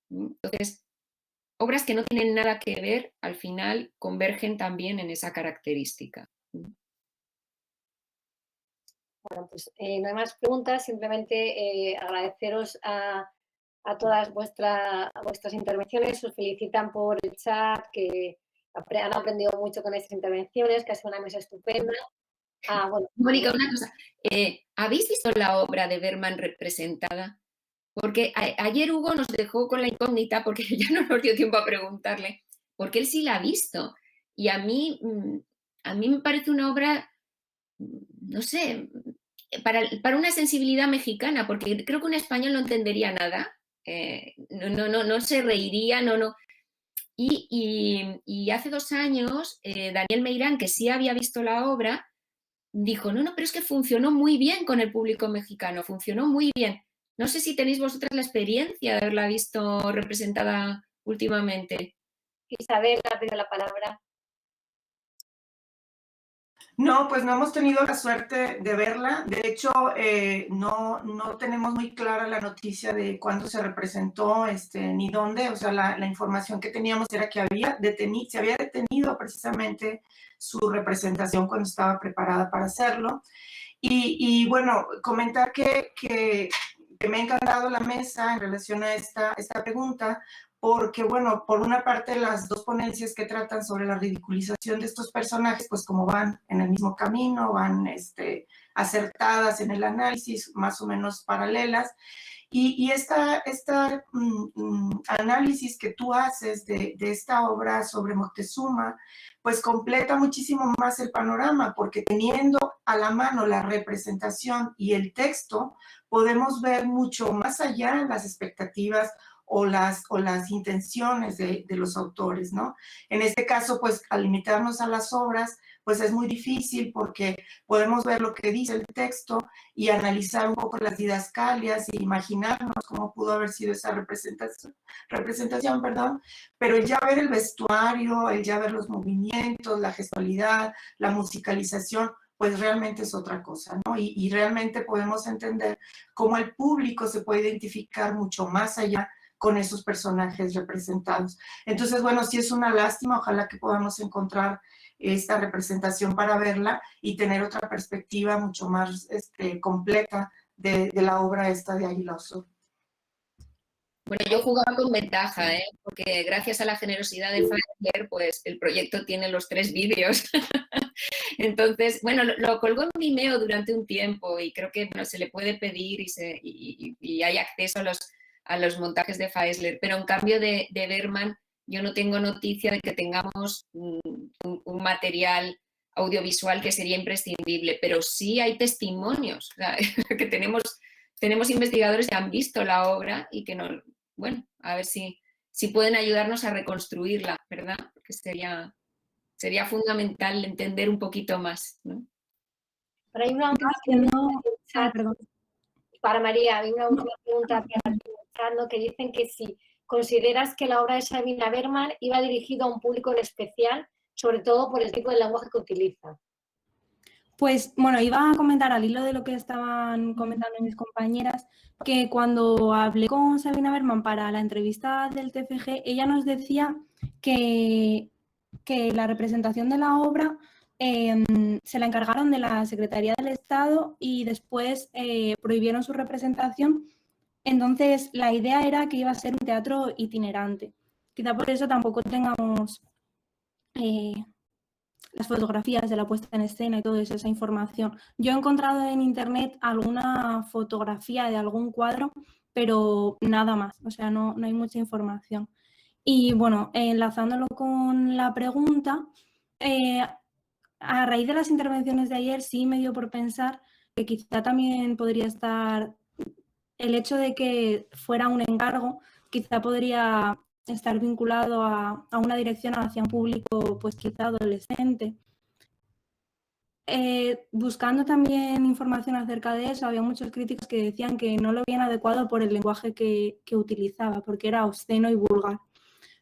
Entonces, obras que no tienen nada que ver, al final convergen también en esa característica. Bueno, pues no hay más preguntas, simplemente agradeceros a todas vuestras intervenciones, os felicitan por el chat, que han aprendido mucho con estas intervenciones, que ha sido una mesa estupenda. Bueno, Mónica, una cosa, ¿habéis visto la obra de Bergman representada? Porque ayer Hugo nos dejó con la incógnita, porque ya no nos dio tiempo a preguntarle, porque él sí la ha visto. Y a mí me parece una obra, no sé, para una sensibilidad mexicana, porque creo que un español no entendería nada, no se reiría, no. Y hace 2 años, Daniel Meirán, que sí había visto la obra, dijo, no, pero es que funcionó muy bien con el público mexicano, funcionó muy bien. No sé si tenéis vosotras la experiencia de haberla visto representada últimamente. Isabel ha pedido la palabra. No, pues no hemos tenido la suerte de verla. De hecho, no tenemos muy clara la noticia de cuándo se representó, ni dónde. O sea, la información que teníamos era que se había detenido precisamente su representación cuando estaba preparada para hacerlo. Y bueno, comentar que me ha encantado la mesa en relación a esta pregunta, porque, bueno, por una parte las dos ponencias que tratan sobre la ridiculización de estos personajes, pues como van en el mismo camino, van acertadas en el análisis, más o menos paralelas, y esta análisis que tú haces de esta obra sobre Moctezuma, pues completa muchísimo más el panorama, porque teniendo a la mano la representación y el texto, podemos ver mucho más allá las expectativas o las intenciones de los autores, ¿no? En este caso, pues, al limitarnos a las obras, pues es muy difícil porque podemos ver lo que dice el texto y analizar un poco las didascalias y imaginarnos cómo pudo haber sido esa representación, pero el ya ver el vestuario, el ya ver los movimientos, la gestualidad, la musicalización, pues realmente es otra cosa, ¿no? Y realmente podemos entender cómo el público se puede identificar mucho más allá con esos personajes representados. Entonces, bueno, sí es una lástima, ojalá que podamos encontrar esta representación para verla y tener otra perspectiva mucho más completa de la obra esta de Águila Oso. Bueno, yo jugaba con ventaja, porque gracias a la generosidad de Faesler, pues el proyecto tiene los 3 vídeos. Entonces, bueno, lo colgó en Vimeo durante un tiempo y creo que bueno, se le puede pedir y hay acceso a los montajes de Faesler, pero en cambio de Bergman yo no tengo noticia de que tengamos un material audiovisual que sería imprescindible, pero sí hay testimonios, o sea, que tenemos investigadores que han visto la obra y que no, bueno, a ver si pueden ayudarnos a reconstruirla, ¿verdad? Porque sería fundamental entender un poquito más, ¿no? Pero hay una última pregunta para María, hay una última pregunta que dicen que si consideras que la obra de Sabina Bergman iba dirigida a un público en especial, sobre todo por el tipo de lenguaje que utiliza. Pues bueno, iba a comentar al hilo de lo que estaban comentando mis compañeras, que cuando hablé con Sabina Bergman para la entrevista del TFG, ella nos decía que la representación de la obra se la encargaron de la Secretaría del Estado y después prohibieron su representación. Entonces, la idea era que iba a ser un teatro itinerante. Quizá por eso tampoco tengamos las fotografías de la puesta en escena y toda esa información. Yo he encontrado en internet alguna fotografía de algún cuadro, pero nada más, o sea, no hay mucha información. Y bueno, enlazándolo con la pregunta, a raíz de las intervenciones de ayer sí me dio por pensar que quizá también podría estar el hecho de que fuera un encargo quizá podría estar vinculado a una dirección hacia un público pues quizá adolescente. Buscando también información acerca de eso, había muchos críticos que decían que no lo veían adecuado por el lenguaje que utilizaba, porque era obsceno y vulgar.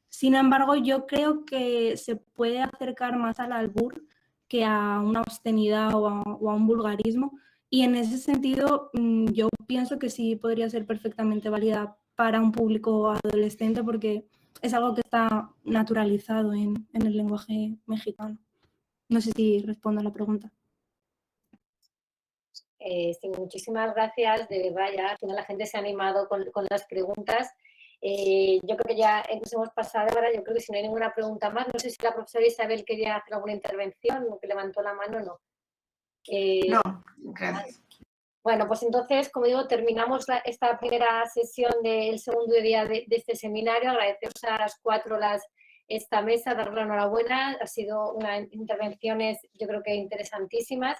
Sin embargo, yo creo que se puede acercar más al albur que a una obscenidad o a un vulgarismo, y en ese sentido yo pienso que sí podría ser perfectamente válida para un público adolescente, porque es algo que está naturalizado en el lenguaje mexicano. No sé si respondo a la pregunta. Sí, muchísimas gracias, de verdad, ya al final la gente se ha animado con las preguntas. Yo creo que ya nos hemos pasado ahora, yo creo que si no hay ninguna pregunta más, no sé si la profesora Isabel quería hacer alguna intervención o que levantó la mano o no. No, gracias. Bueno, pues entonces, como digo, terminamos esta primera sesión del segundo día de este seminario. Agradeceros a las 4 esta mesa, daros la enhorabuena. Ha sido unas intervenciones, yo creo que interesantísimas.